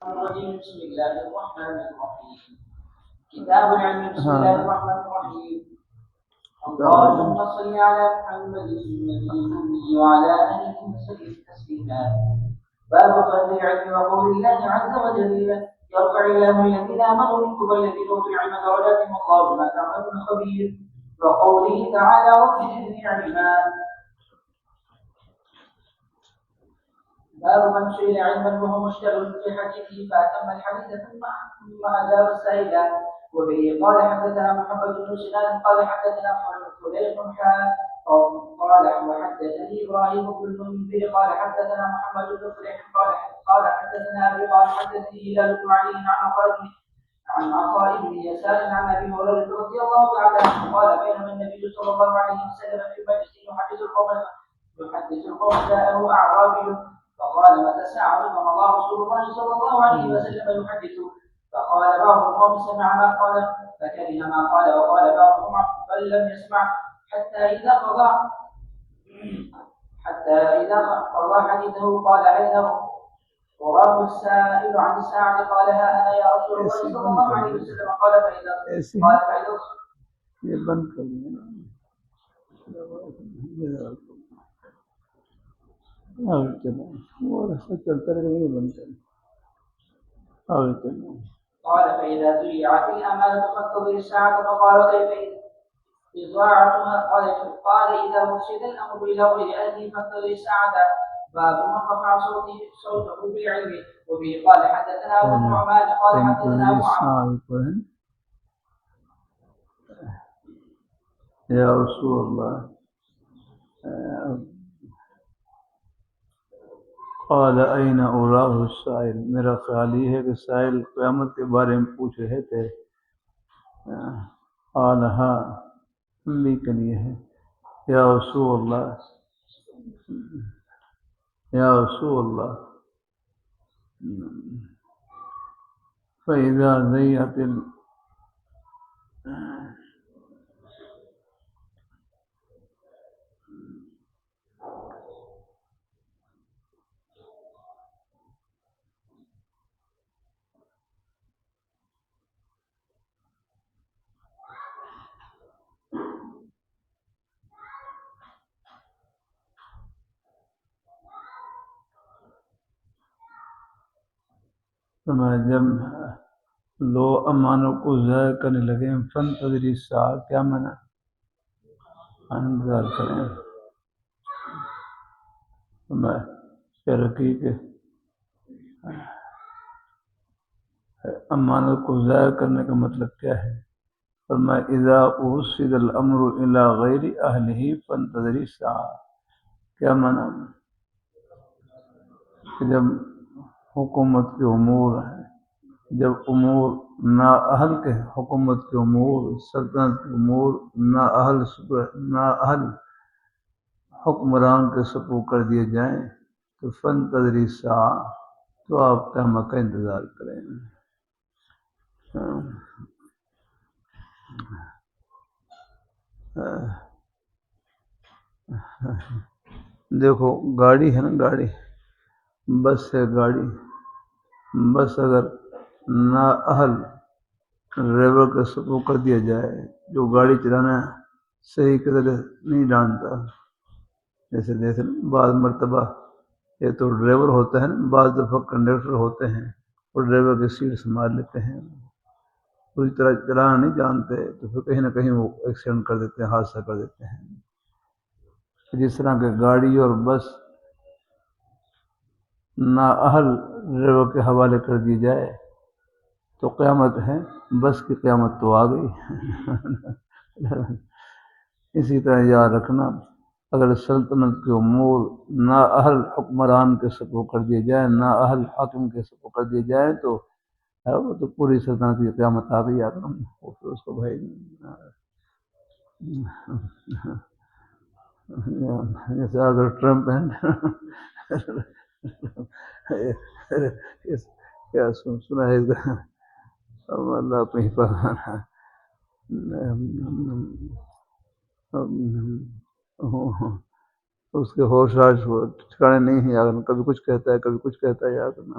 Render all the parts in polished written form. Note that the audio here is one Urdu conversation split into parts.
الرجيم بسم الله الرحمن الرحيم كتاب العلم بسم الله الرحمن الرحيم اللهم صل على محمد النبي الأمي وعلى آله وسلم تسليما باب فضل العلم وقول الله عز وجل يرفع الله الذين آمنوا منكم والذين أوتوا العلم درجات والله بما تعملون خبير وقوله تعالى رب زدني علما باب من سئل علما وهو مشتغل في حديثه فاتم الحديث ثم اجاب السائل وبه قال حدثنا محمد بن سنان قال حدثنا فليح بن قال وحدثني ابراهيم بن المنذر قال حدثنا محمد بن فليح قال حدثنا ابي قال حدثني هلال بن علي عن عطاء بن يسار عن ابي هريره رضي الله تعالى عنه قال بينما النبي صلى الله عليه وسلم في مجلس يحدث القوم جاءه اعرابي فقال متى الساعة فمضى رسول الله صلى الله عليه وسلم يحدث فقال بعض القوم سمع ما قال فكره ما قال وقال بعضهم بل لم يسمع حتى إذا قضى حديثه قال أين وراه السائل عن الساعة قال ها أنا يا رسول الله صلى الله عليه وسلم قال فإذا یہ بند کر اور چلتا رہے نہیں بند کر قال فإذا ضيعت الأمانة فانتظر الساعة فقال كيف إضاعتها قال إذا مرشد الأمر إلى غير أهله فانتظر الساعة باب من رفع صوته بالعلم وبه قال حدثنا أبو النعمان قال حدثنا أبو عمرو یا رسول اللہ قال این اراہ السائل، میرا خیال یہ ہے کہ سائل قیامت کے بارے میں پوچھ رہے تھے. قال ہاں بھی کے لیے ہے. یا رسول اللہ فإذا ضيعت جب لو امانوں کو ضائع کرنے لگے فن تدری ساعت، کیا منع انتظار کریں. رقیق امانت کو ضائع کرنے کا مطلب کیا ہے؟ فرمایا اذا اوصل الامر الى غیر اہلہ فانتظر الساعہ، کیا منع کہ جب حکومت کے امور ہیں، جب امور نااہل کے حکومت کے امور، سلطنت کے امور نااہل حکمران کے سپرد کر دیے جائیں تو فانتظر الساعہ، تو آپ قیامت کا انتظار کریں. دیکھو گاڑی ہے نا، گاڑی بس ہے، گاڑی بس اگر نااہل ڈرائیور کا سپرد کر دیا جائے جو گاڑی چلانا صحیح کی طرح نہیں جانتا، جیسے بعض مرتبہ یہ تو ڈرائیور ہوتا ہے نا، بعض دفعہ کنڈکٹر ہوتے ہیں اور ڈرائیور کی سیٹ سنبھال لیتے ہیں، پوری طرح چلانا نہیں جانتے تو پھر کہیں نہ کہیں وہ ایکسیڈنٹ کر دیتے ہیں، حادثہ کر دیتے ہیں. جس طرح کہ گاڑی اور بس نااہل ڈرائیور کے حوالے کر دی جائے تو قیامت ہے، بس کی قیامت تو آ گئی. اسی طرح یاد رکھنا اگر سلطنت کے امور نااہل حکمران کے سپرد کر دیے جائیں، نااہل حاکم کے سپرد کر دیے جائیں تو وہ تو پوری سلطنت کی قیامت آ گئی. پھر اس کو بھائی جیسے اگر ٹرمپ ہے کیا سنا ہے اللہ اپنی حفاظت، اس کے ہوش راج ٹھکانے نہیں ہے، کبھی کچھ کہتا ہے کبھی کچھ کہتا ہے. یاد کرنا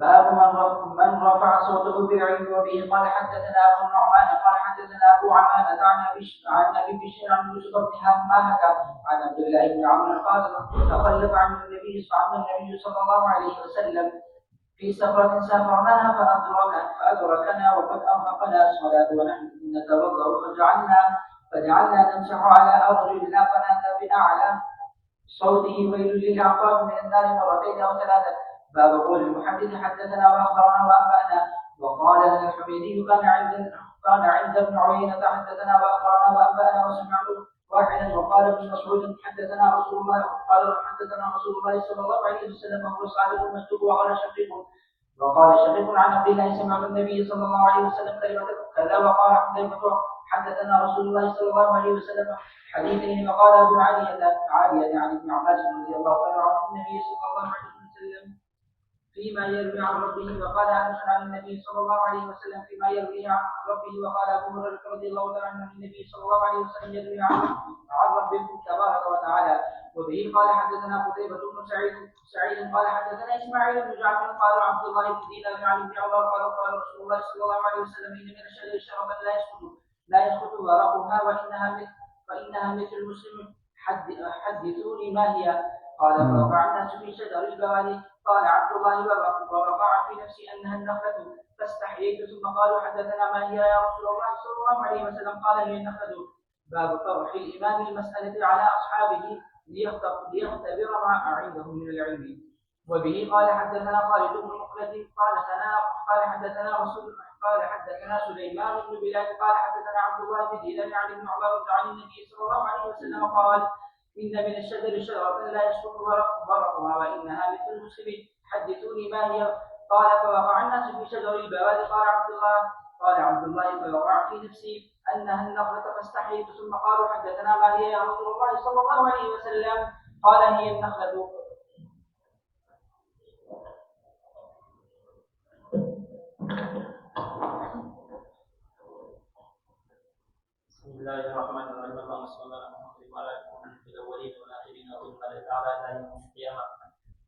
باب من رفع صوته بالعلم. وبه قال حدثنا ابو النعمان قال حدثنا ابو عمانة عن ابي بشير عن يوسف بن همامة عن عبد الله بن عمرو قال تخلف عن النبي صلى الله عليه وسلم في سفرة سافرناها فأدركنا وقد أرهقنا الصلاة ونحن نتوضأ فجعلنا نمسح على أرجلنا فنادى بأعلى صوته ويل للأعقاب من النار مرتين أو ثلاثة. باب قول المحدث حدثنا وأخبرنا وأنبأنا. وقال لنا الحميدي كان عند ابن عيينة حدثنا وأخبرنا وأنبأنا وسمعت واحدا. وقال ابن مسعود حدثنا رسول الله صلى الله عليه وسلم وهو صادق المصدوق. وقال شقيق عن عبد الله سمعت النبي صلى الله عليه وسلم كلمة كذا. وقال حذيفة حدثنا رسول الله صلى الله عليه وسلم حديثين. وقال ابن عالية عن ابن عباس رضي الله عنه عن النبي صلى الله عليه وسلم فيما يروي عن ربه. وقال انس عن النبي صلى الله عليه وسلم فيما يروي عن ربه. وقال ابو هريره رضي الله عنه عن النبي صلى الله عليه وسلم يروي عن ربه تبارك وتعالى. وبه قال حدثنا قتيبة بن سعيد قال حدثنا اسماعيل بن جعفر قال عبد الله بن دينار عن ابن عمر قال رسول الله صلى الله عليه وسلم ان من الشجر شربا لا يسقط ورقها فانها مثل المسلم حدثوني ما هي. قال فوقع الناس في شجر البوادي. قال عبد الله ووقع في نفسي انها النخله فاستحييت ثم قالوا حدثنا ما هي يا رسول الله صلى الله عليه وسلم. قال هي النخله. باب طرح الامام المساله على اصحابه ليختبر ما عندهم من العلم. وبه قال حدثنا خالد بن مخلد قال حدثنا سليمان بن بلال قال حدثنا عبد الله بن دينار عن ابن عمر عن النبي صلى الله عليه وسلم قال إن من الشجر شجرة لا يسقط ورقها وإنها مثل المسلم حدثوني ما هي. قال فوقع الناس في شجر البوادي. قال عبد الله فوقع في نفسي أنها النخلة فاستحييت ثم قالوا حدثنا ما هي يا رسول الله صلى الله عليه وسلم. قال هي النخلة. بسم الله الرحمن الرحيم. اللهم صل على محمد وعلى ال محمد في الاولين والاخرين وكل الاعلى الى يوم القيامه.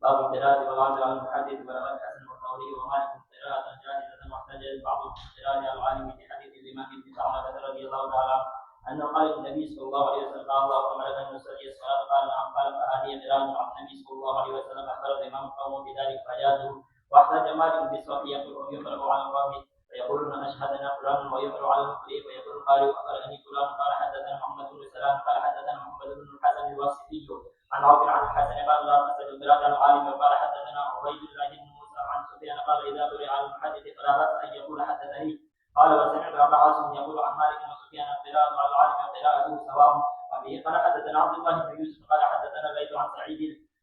باب القراءة والعمل على المحدث وروى الحسن والثوري ومالك قراءة جائزة واحتجج بعضهم بالقراءة على العالم في حديث الإمام بن ثعلبة رضي الله تعالى عنه أنه قال النبي صلى الله عليه وسلم قال الله أمرك أن نصلي الصلاة. قال نعم. قال فهذه قراءة عن النبي صلى الله عليه وسلم. أخبر الإمام القوم بذلك فأجازه. واحتج مالك بالصوت يقرأ على القوم فيقولون أشهدنا فلان ويقرأ على المقرئ ويقول القارئ أخبرني فلان. قال حدثنا محمد بن سلام قال حدثنا محمد بن الحسن الواسطي عن عوف عن الحسن قال لا تسأل القراءة على العالم. وقال حدثنا عبيد الله بن موسى عن سفيان قال إذا قرئ على المحدث فلا بأس أن يقول حدثني. قال وسمعت أبا عاصم يقول عن مالك وسفيان القراءة على العالم وقراءته سواء. وبه قال حدثنا عبد الله بن يوسف قال حدثنا الليث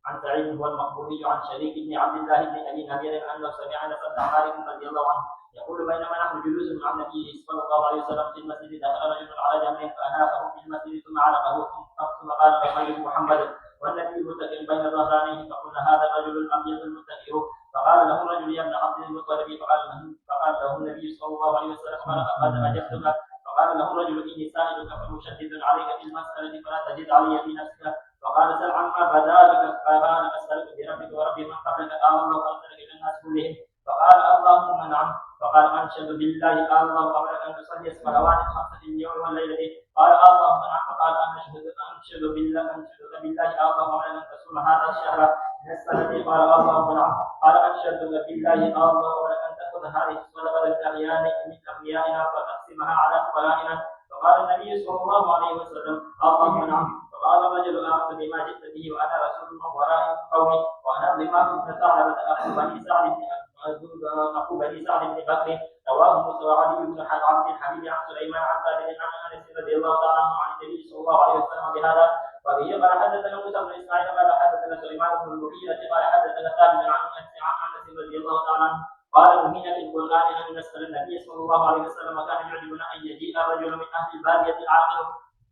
عن سعيد هو المقبوري عن شريك بن عبد الله بن أبي نمير أنه سمع أنس بن مالك رضي الله عنه يقول بينما نحن جلوس مع النبي صلى الله عليه وسلم في المسجد دخل رجل على جمر فأناخه في المسجد ثم علقه ثم قال لصاحبه محمد والنبي متكئ بين ظهرانيه فقلنا هذا الرجل الأبيض المتكئ. فقال له الرجل يا ابن عبد المطلب. فقال له النبي صلى الله عليه وسلم قد أجبتك. فقال له الرجل إني سائلك فمشدد عليك في المسألة فلا تجد علي في نفسك. فقال سل عما بدا لك. فقال أسألك بربك ورب من قبلك. قال الله أرسلك إلى الناس كلهم. فقال اللهم نعم. فقال أنشد بالله. قال الله أمرك أن تصلي الصلوات الخمس في اليوم والليلة. قال اللهم نعم. فقال أنشد بالله. قال الله أمرك أن تصوم هذا الشهر من السنة. قال اللهم نعم. قال أنشد بالله. قال الله أمرك أن تأخذ هذه الصدقة من أغنيائنا فتقسمها على فقرائنا. فقال النبي صلى الله عليه وسلم اللهم نعم. فقال الرجل آخذ بما جئت به وأنا رسول من وراء قومي وأنا ضمام بن ثعلبة أخو بني سعد بن بكر. رواه موسى وعلي بن عبد الحميد عن سليمان عن ثابت عن أنس رضي الله تعالى عنه عن النبي صلى الله عليه وسلم بهذا. وبه قال حدثنا موسى بن إسماعيل قال حدثنا سليمان بن المغيرة قال حدثنا ثابت عن أنس رضي الله تعالى عنه قال نهينا في القرآن أن نسأل النبي صلى الله عليه وسلم. وكان يعجبنا أن يجيء رجل من أهل البادية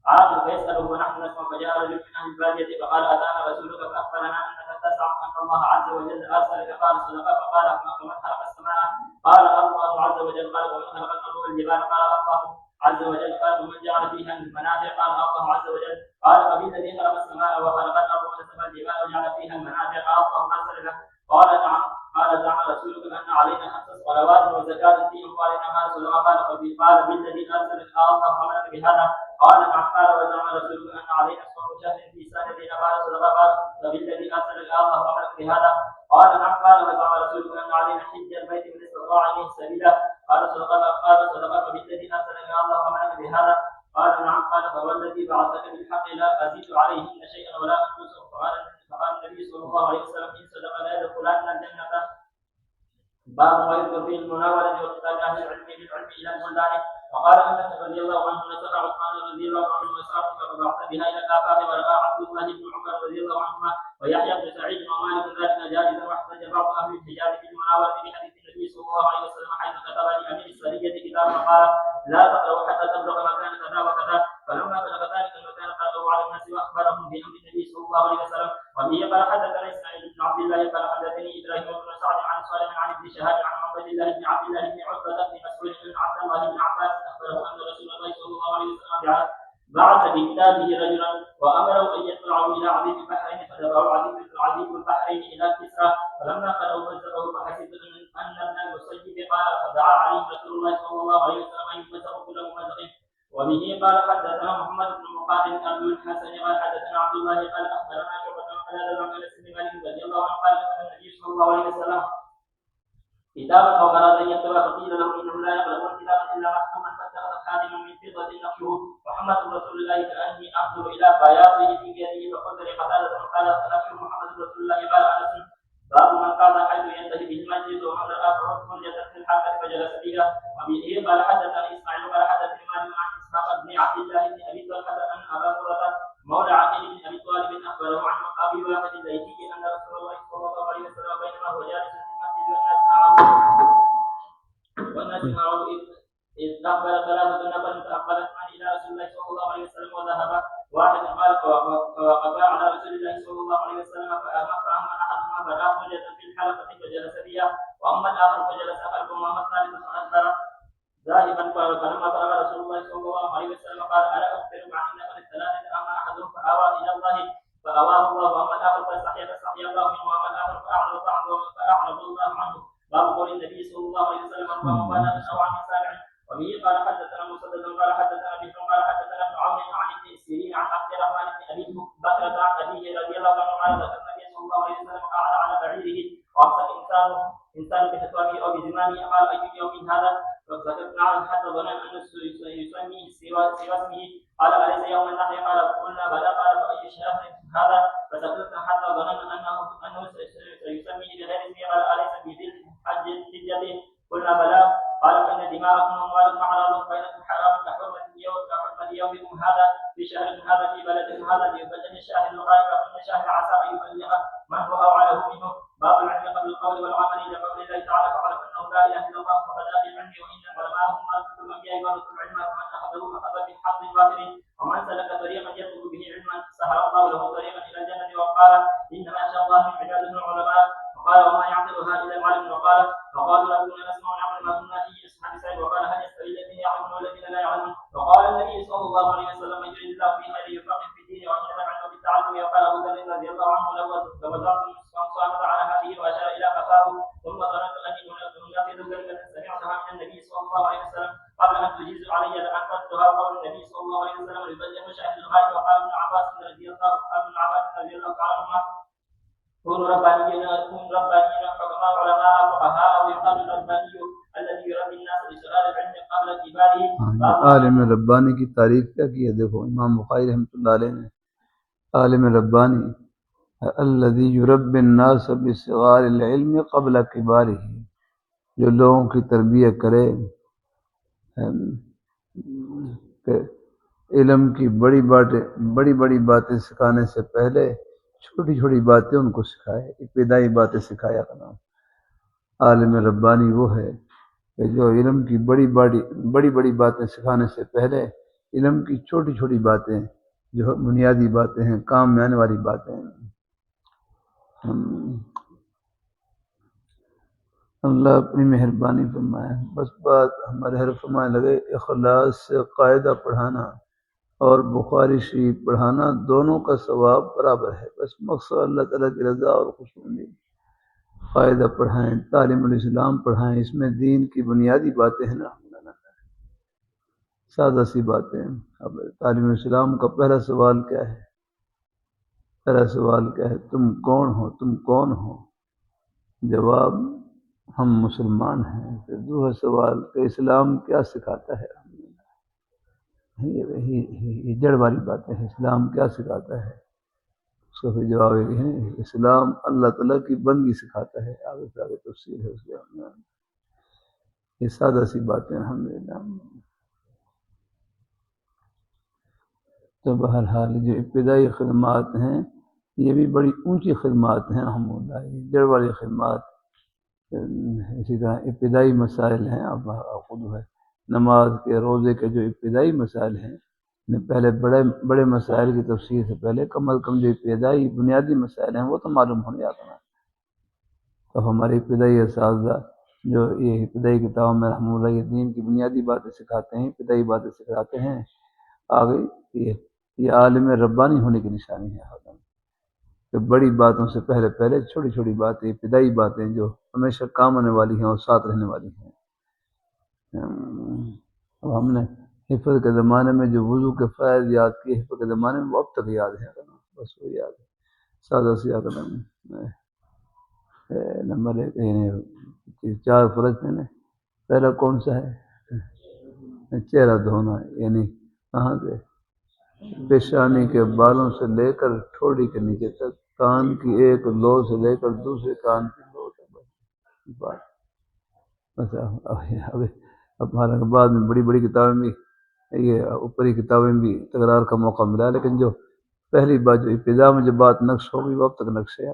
عاقل فيسأله ونحن نسمع. فجاء رجل من أهل البادية فقال أتانا رسولك فأخبرنا أنك تسعى أن الله عز وجل أرسلك. قال صدق. فقال فمن خلق السماء. قال الله عز وجل. قال ومن خلق الأرض والجبال. قال الله عز وجل. قال ومن جعل فيها المنافع قال الله عز وجل قال فبالذي خلق السماء وخلق الارض ونسب الجبال وجعل فيها المنافع قال الله عز وجل قال نعم قال زعم رسولك ان علينا 5 صلوات وزكاه في اموالنا ما سلم قال بالذي ارسلك الله امرك بهذا قال نعم قال وزعم رسولك ان علينا صوم شهر في سنتين قال صدق قال فبالذي ارسلك الله امرك بهذا قال نعم قال وزعم رسولك ان علينا حج البيت من استطاع اليه سبيلا قال صدق فبالذي ارسلك الله امرك بهذا قال نعم قال فوالذي بعثك بالحق لا ازيد عليهن شيئا ولا انقصه فقال النبي صلى الله عليه وسلم ان صدق لا يدخلن الجنه باب ما يذكر في المناوله وكتاب اهل العلم بالعلم الى البلدان وقال انس رضي الله عنه نسخ عثمان رضي الله عنه مسافه فبعث بها الى الافاق وراى عبد الله بن عمر رضي الله عنهما ويحيى بن سعيد ومالك ذلك جائزا واحتج بعض اهل الحجاز في المناوله بحديث النبي صلى الله عليه وسلم حيث كتب لامير السريه كتابا وقال لا تقرأوا حتى تبلغ مكان كذا وكذا فلما بلغ ذلك المكان قرأوا على الناس واخبرهم بامر النبي صلى الله عليه وسلم وبه قال حدثنا اسماعيل بن عبد الله قال حدثني ابراهيم بن سعد عن صالح عن ابن شهاب عن عبد الله بن عبد الله بن عتبة بن مسعود بن عبد الله بن عباس اخبره ان رسول الله صلى الله عليه وسلم بعث بكتابه رجلا وامره ان يطلعوا الى عظيم البحرين فدفعوا عظيم البحرين الى كسرى فلما قرأوا مزقه فحسب ان ابن المسيب قال فدعا عليهم رسول الله صلى الله عليه وسلم ان يمزقوا كل ممزق وبه قال حدثنا محمد بن مقاتل ابو الحسن قال حدثنا عبد الله قال اخبرنا شعبة قال عن انس بن مالك رضي الله عنه قال كتب النبي صلى الله عليه وسلم كتابا او اراد ان يكتب فقيل له انهم لا يقرؤون كتابا الا محكوما فاتخذ خاتما من فضه نقشه محمد رسول الله كاني انظر الى بياضه في يده وقلت لقتاده قال نقشه محمد رسول الله قال انس باب من قال حيث ينتهي به المجلس ومن راى فرجه في الحلقه فجلس فيها وبه قال حدثني اسماعيل قال حدثني مالك عن اسحاق بن عبد الله بن ابي طلحه ان ابا هريره مولى عقيل بن ابي طالب اخبره عن ابي واحد الليثي ان رسول الله صلى الله عليه وسلم بينما هو جالس في المسجد والناس معه إذ أقبل 3 نفر فأقبلت معه إلى رسول الله صلى الله عليه وسلم وذهب واحد قال فوقفا على رسول الله صلى الله عليه وسلم فأما أحدهما فرأى فرجة في الحلقة فجلس فيها وأما الآخر فجلس خلفه وأما الثالث فأدبر ذاهبا فلما فرغ رسول الله صلى الله عليه وسلم قال ألا أخبرك عن النفر الثلاثة أما أحدهم فأوى إلى الله فأواه الله وأما الآخر فاستحيا الله منه وأما الآخر فأعرض الله عنه باب قول النبي صلى الله عليه وسلم اللهم بلغ او عن سامع وبه قال حدثنا مسدد قال حدثنا بشر قال حدثنا ابن عون عن ابن سيرين عن عبد الرحمن بن ابي بكر عن ابيه رضي الله عنه قال ذكر النبي صلى الله عليه وسلم قعد على بعيره وامسك انسان بحسابه او بزمامه قال اي يوم هذا فسكتنا عنه حتى ظننا انه يسميه سوى اسمه قال اليس يوم النحر قال قلنا بلى قال فاي شهر هذا فسكتنا حتى ظننا انه سيسميه بغير اسمه قال اليس بذي حج الحجة قلنا بلى قال فإن دماءكم وأموالكم أعراض بينكم حرام كحرمة يومكم هذا في شهركم هذا في بلدكم هذا ليبلغ الشاهد الغائب وإن الشاهد عسى أن يبلغ من هو أوعله منه باب العلم قبل القول والعمل إلى قول الله تعالى فاعلم أنه لا إله إلا الله فبدأ بالعلم وإن علماء هم ورثة الأنبياء ورثوا العلم فمن أخذه أخذ بحظ وافر ومن سلك طريقا يطلب به علما سهل الله له طريقا إلى الجنة وقال إنما يخشى الله من عباده العلماء وقال وما يعقلها إلا العالم وقالوا لا كنا نسمع ونعمل ما كنا في أصحاب سعيد وقال هل يستوي الذين يعلمون والذين لا يعلمون وقال النبي صلى الله عليه وسلم من يريد الله به خير يفقه في الدين وإنما العلم بالتعلم وقال أبو ذر رضي الله عنه لو وضعت صامت على هذه وأشار إلى قفاه ثم ظننت أني منافذ كلمة سمعتها من النبي صلى الله عليه وسلم قبل أن تجيز علي لأنفذتها قول النبي صلى الله عليه وسلم ليبلغ شاهد الغائب وقال ابن عباس رضي الله تعالى عنهما كونوا ربانيين حكماء علماء فقهاء ويقال الرباني الذي يربي الناس بسؤال العلم قبل كباره. عالم ربانی کی تعریف کیا کی ہے؟ دیکھو امام بخاری رحمۃ اللہ علیہ نے عالم ربانی الذي يربي الناس بصغار العلم قبل كباره، جو لوگوں کی تربیت کرے کہ علم کی بڑی بڑی باتیں سکھانے سے پہلے چھوٹی چھوٹی باتیں ان کو سکھائے، ابتدائی باتیں سکھایا کرنا۔ عالم ربانی وہ ہے کہ جو علم کی بڑی باتیں سکھانے سے پہلے علم کی چھوٹی چھوٹی باتیں جو بنیادی باتیں ہیں، کام میں آنے والی باتیں ہیں۔ اللہ اپنی مہربانی فرمائے۔ بس بات ہمارے ہر فرمانے لگے اخلاص سے قاعدہ پڑھانا اور بخاری شریف پڑھانا دونوں کا ثواب برابر ہے، بس مقصد اللہ تعالیٰ کی رضا اور خوشنودی۔ قاعدہ پڑھائیں، تعلیم الاسلام پڑھائیں، اس میں دین کی بنیادی باتیں ہیں نا، سادہ سی باتیں۔ اب تعلیم الاسلام کا پہلا سوال کیا ہے؟ پہلا سوال کیا ہے؟ تم کون ہو؟ تم کون ہو؟ جواب ہم مسلمان ہیں۔ پھر دوسرا سوال کہ اسلام کیا سکھاتا ہے؟ یہ جڑ والی باتیں ہیں، اسلام کیا سکھاتا ہے؟ اس کا پھر جواب ہے اسلام اللہ تعالیٰ کی بندگی سکھاتا ہے، آگے سے آگے تفصیل ہے اس کے۔ یہ سادہ سی باتیں الحمدللہ۔ تو بہرحال جو ابتدائی خدمات ہیں یہ بھی بڑی اونچی خدمات ہیں الحمدللہ، یہ جڑ والی خدمات۔ اسی طرح ابتدائی مسائل ہیں، اب خود ہے نماز کے، روزے کے جو ابتدائی مسائل ہیں، پہلے بڑے مسائل کی تفصیل سے پہلے کم از کم جو ابتدائی بنیادی مسائل ہیں وہ تو معلوم ہونے آتا ہے۔ تو ہمارے ابتدائی اساتذہ جو یہ ابتدائی کتابوں میں رحمہ اللہ یہ دین کی بنیادی باتیں سکھاتے ہیں، ابتدائی باتیں سکھاتے ہیں، آگے یہ عالم ربانی ہونے کی نشانی ہے کہ بڑی باتوں سے پہلے چھوٹی چھوٹی باتیں، ابتدائی باتیں جو ہمیشہ کام آنے والی ہیں اور ساتھ رہنے والی ہیں۔ اب ہم نے حفظ کے زمانے میں جو وضو کے فائد یاد کیے، حفظ کے زمانے میں وہ اب تک یاد ہے، بس وہ یاد ہے، سادہ سی قدم۔ نمبر 1 یعنی 4 فرض میں پہلا کون سا ہے؟ چہرہ دھونا، یعنی کہاں سے؟ پیشانی کے بالوں سے لے کر ٹھوڑی کے نیچے تک، کان کی ایک لو سے لے کر دوسرے کان کی لو تک، بس۔ اب حالانکہ بعد میں بڑی کتابیں بھی، یہ اوپری کتابیں بھی تکرار کا موقع ملا، لیکن جو پہلی بات جو ابتدا میں جو بات نقش ہوگی وہ اب تک نقش ہے۔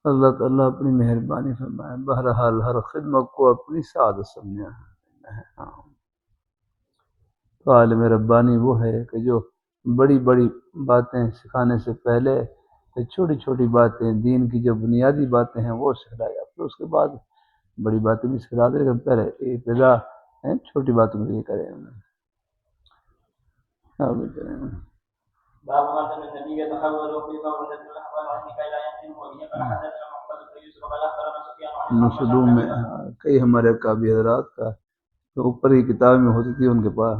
اللہ تعالیٰ اپنی مہربانی فرمائے۔ بہرحال ہر خدمت کو اپنی سعادت سمجھا ہے۔ تو عالم ربانی وہ ہے کہ جو بڑی باتیں سکھانے سے پہلے چھوٹی چھوٹی باتیں، دین کی جو بنیادی باتیں ہیں وہ سکھلایا، پھر اس کے بعد بڑی باتیں بھی سکھلا دے، لیکن پہلے ابتدا چھوٹی باتوں میں یہ کریں۔ باب ما كان النبي يتحول في بعض الاحوال عن كي لا يتم وبه قال حدثنا محمد بن يوسف قال اخبرنا سفيان عن مشدوم میں کئی ہمارے قابی حضرات کا تو اوپر ہی کتاب میں ہوتی تھی، ان کے پاس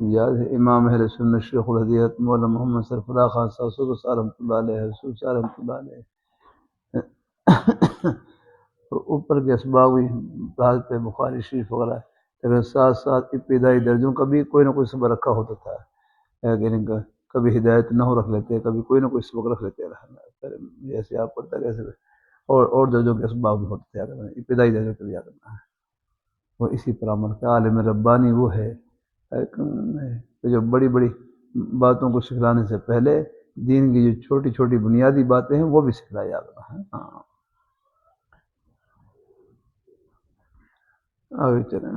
یاد ہے امام اہل سنت شیخ الحدیث مولانا محمد سرفراز خان صاحب رحمۃ اللہ علیہ، رحمۃ اللہ علیہ، تو اوپر کے اسباب حضرت بخاری شریف وغیرہ، لیکن ساتھ ابتدائی درجوں کا بھی کوئی نہ کوئی سبق رکھا ہوتا تھا، لیکن کبھی ہدایت نہ رکھ لیتے، کبھی کوئی نہ کوئی سبق رکھ لیتے، جیسے آپ پڑھتا کیسے، اور درجوں کے اسباب بھی ہوتے تھے، ابتدائی درجوں کے بھی یاد کرنا ہے۔ وہ اسی پر عمل کا عالم ربانی وہ ہے کہ جو بڑی باتوں کو سکھلانے سے پہلے دین کی جو چھوٹی چھوٹی بنیادی باتیں ہیں وہ بھی سکھلایا جاتا ہے۔ آگے چلیں۔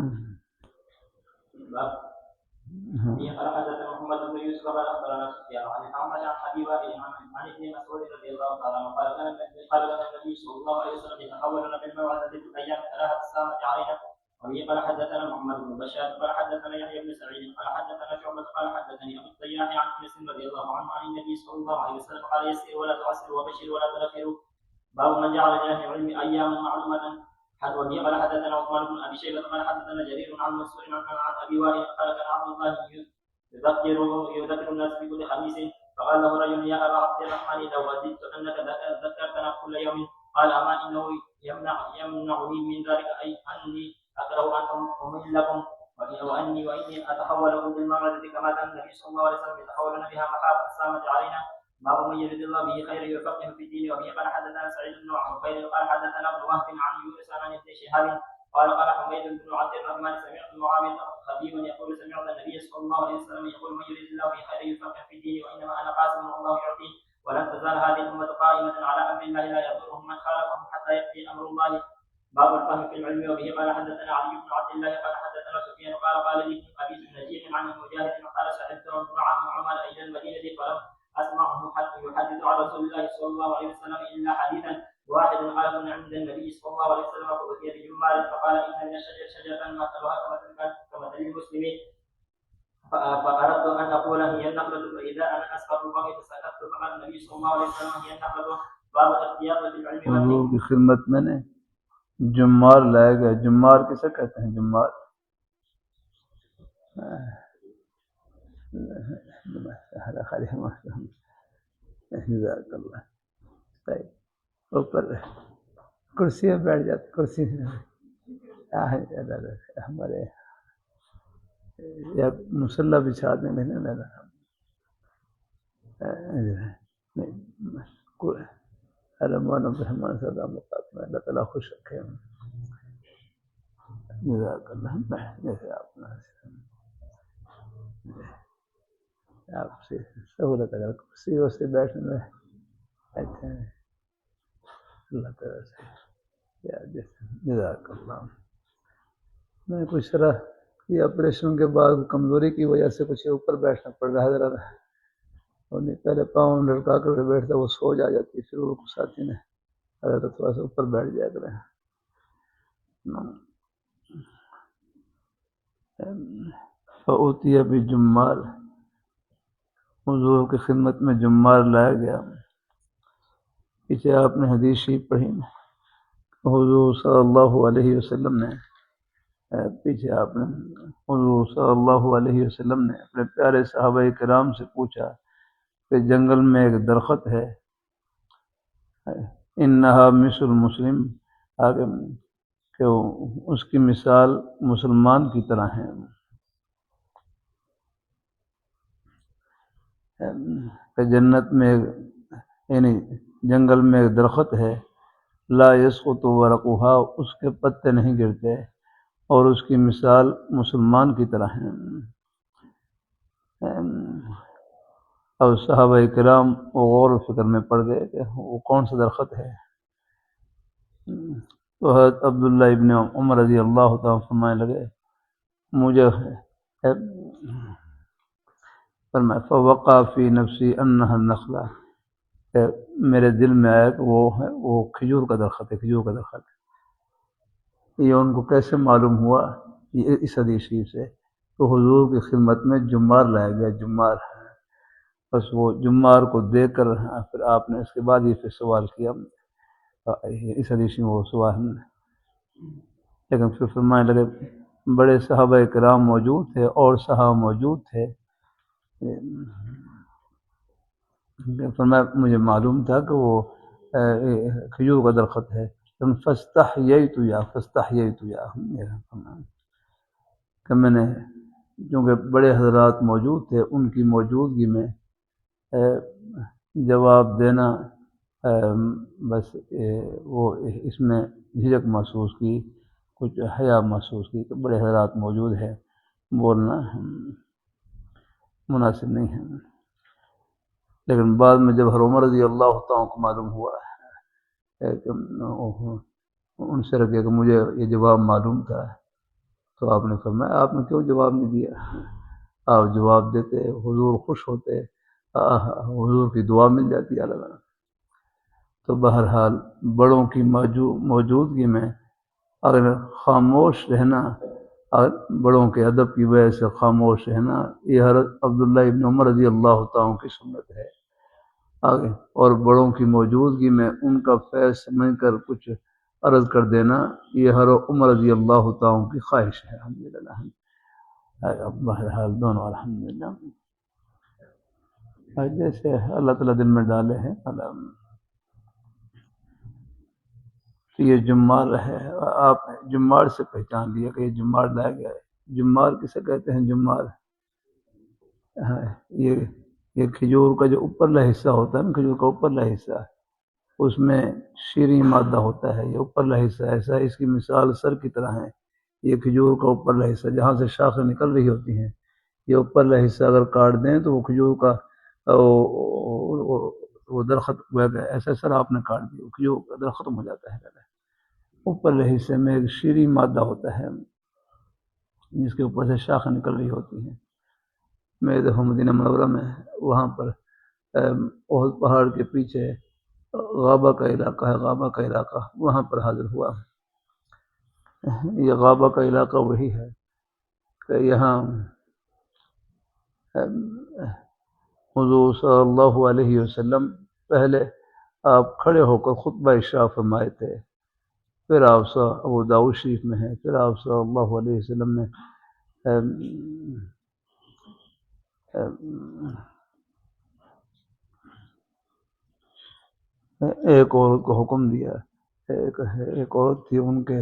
قال حدثنا محمد بن يوسف قال اخبرنا سفيان عن الاعمش عن ابي وائل عن ابن مسعود رضي الله تعالى عنه قال كان النبي صلى الله عليه وسلم يتحولنا بالموعظه في الايام كراهه السامه علينا. وبه قال حدثنا محمد بن بشار قال حدثنا يحيى بن سعيد قال حدثنا شعبة قال حدثني ابو الطياح عن انس رضي الله عنه عن النبي صلى الله عليه وسلم قال يسر ولا تعسر وبشر ولا تنفر. باب من جعل لاهل العلم اياما معلومه. وبه قال حدثنا عثمان بن ابي شيبه قال حدثنا جرير عن منصور عن ابي وائل قال كان عبد الله يذكر الناس في كل خميس فقال له رجل يا ابا عبد الرحمن لو وددت انك ذكرتنا كل يوم قال اما انه يمنعني من ذلك اي اني اكره ان امل لكم واني اتحول بالموعظه كما كان النبي صلى الله عليه وسلم يتحولنا بها مخافه السامه علينا. باب من يرد الله به خيرا يفقهه في الدين. وبه قال حدثنا سعيد بن عفير قال حدثنا ابن وهب عن يونس عن ابن شهاب قال حميد بن عبد الرحمن سمعت معاويه خطيبا يقول سمعت النبي صلى الله عليه وسلم يقول من يرد الله به خيرا يفقهه في الدين وانما انا قاسم والله يعطيه ولن تزال هذه الامه قائمه على امر الله لا يضرهم من خالفهم حتى ياتي امر الله. باب الفهم في العلم. وبه قال حدثنا علي بن عبد الله قال حدثنا سفيان قال لي ابي نجيح عن المجاهد قال سالت عمر الى المدينه فلم اسمعه حتى يحدث عن رسول الله صلى الله عليه وسلم الا حديثا واحد قال كنا عند النبي صلى الله عليه وسلم فأتي بجمال فقال ان من الشجر شجره مثلها كمثل المسلمين فأردت أن أقول هي النقلة فإذا أنا أسقط البغي فسكت فقال النبي صلى الله عليه وسلم هي النقلة باب الاحتياط بالعلم حضور کی خدمت میں نے جمار لایا گیا. جمار کسے کہتے ہیں؟ جمار جزاک اللہ. اوپر کرسی میں بیٹھ جاتے, کرسی ہمارے یا مسلح بچھا دیں گے رحمان الرحمان صدا مقام میں. اللہ تعالیٰ خوش رکھے. جزاک اللہ. جیسے آپ سے سہولت اگر کرسی سے بیٹھنے میں اچھا ہے اللہ تعالیٰ سے. جزاک اللہ. میں کچھ طرح یہ آپریشن کے بعد کمزوری کی وجہ سے کچھ اوپر بیٹھنا پڑ رہا ہے ذرا. اور نہیں پہلے پاؤں لڑکا کر بیٹھتا وہ سوج آ جاتی ہے, پھر وہ ساتھی نے اگر تو تھوڑا سا اوپر بیٹھ جایا کریں. فأوتي بجمال, حضور کی خدمت میں جمار لایا گیا. پیچھے آپ نے حدیث شریف پڑھی, حضور صلی اللہ علیہ وسلم نے پیچھے آپ نے حضور صلی اللہ علیہ وسلم نے اپنے پیارے صحابہ کرام سے پوچھا کہ جنگل میں ایک درخت ہے, انہا مثل المسلم, آگے کہ اس کی مثال مسلمان کی طرح ہے. کہ جنت میں یعنی جنگل میں ایک درخت ہے, لا یسقط ورقھا, اس کے پتے نہیں گرتے, اور اس کی مثال مسلمان کی طرح ہے. اور صحابہ کرام غور و فکر میں پڑ گئے کہ وہ کون سا درخت ہے. تو حضرت عبداللہ ابن عمر رضی اللہ تعالیٰ فرمانے لگے, مجھے فرمایا فوقع فی نفسی انہا النخلہ, کہ میرے دل میں آیا کہ وہ کھجور کا درخت ہے, کھجور کا درخت ہے. یہ ان کو کیسے معلوم ہوا؟ یہ اس حدیث شریف سے. تو حضور کی خدمت میں جمار لایا گیا, جمار. بس وہ جمار کو دیکھ کر پھر آپ نے اس کے بعد یہ پھر سوال کیا, اس حدیث میں وہ سوال. لیکن پھر فرمانے لگے بڑے صحابہ کرام موجود تھے اور صحابہ موجود تھے, فرمایا مجھے معلوم تھا کہ وہ کھجور کا درخت ہے. فاستحییت یا کہ میں نے, کیونکہ بڑے حضرات موجود تھے, ان کی موجودگی میں جواب دینا بس وہ اس میں جھجک محسوس کی, کچھ حیا محسوس کی کہ بڑے حضرات موجود ہے, بولنا مناسب نہیں ہے. لیکن بعد میں جب حضرت عمر رضی اللہ تعالیٰ کو معلوم ہوا کہ ان سے رکھے کہ مجھے یہ جواب معلوم تھا, تو آپ نے فرمایا آپ نے کیوں جواب نہیں دیا؟ آپ جواب دیتے, حضور خوش ہوتے, حضور کی دعا مل جاتی ہے اللہ. تو بہرحال بڑوں کی موجودگی میں اگر خاموش رہنا, بڑوں کے ادب کی وجہ سے خاموش رہنا, یہ حضرت عبداللہ ابن عمر رضی اللہ تعالیٰ کی سنت ہے. آگے اور بڑوں کی موجودگی میں ان کا فیض سمجھ کر کچھ عرض کر دینا, یہ حضرت عمر رضی اللہ تعالیٰ کی خواہش ہے. الحمدللہ. بہرحال دونوں الحمدللہ جیسے اللہ تعالیٰ دل میں ڈالے ہیں. یہ جمار ہے, آپ جمار سے پہچان لیا کہ یہ جمار لایا گیا ہے. جمار کسے کہتے ہیں؟ جمار یہ کھجور کا جو اوپرلا حصہ ہوتا ہے نا, کھجور کا اوپرلا حصہ, اس میں شیریں مادہ ہوتا ہے. یہ اوپرلا حصہ ایسا ہے, اس کی مثال سر کی طرح ہے. یہ کھجور کا اوپرلا حصہ جہاں سے شاخیں نکل رہی ہوتی ہیں, یہ اوپرلا حصہ اگر کاٹ دیں تو وہ کھجور کا وہ درخت ایسا سر آپ نے کاٹ دیا, کھجور کا درخت ختم ہو جاتا ہے. اوپرلے حصے میں ایک شیریں مادہ ہوتا ہے جس کے اوپر سے شاخیں نکل رہی ہوتی ہیں. میں دفعہ مدینہ منورہ میں, وہاں پر احد پہاڑ کے پیچھے غابہ کا علاقہ ہے, غابہ کا علاقہ, وہاں پر حاضر ہوا. یہ غابہ کا علاقہ وہی ہے کہ یہاں حضور صلی اللہ علیہ وسلم پہلے آپ کھڑے ہو کر خطبہ ارشاد فرمائے تھے، پھر آپ ابو داؤد شریف میں ہے، پھر آپ صلی اللہ علیہ وسلم نے ایک عورت کو حکم دیا، ایک عورت تھی، ان کے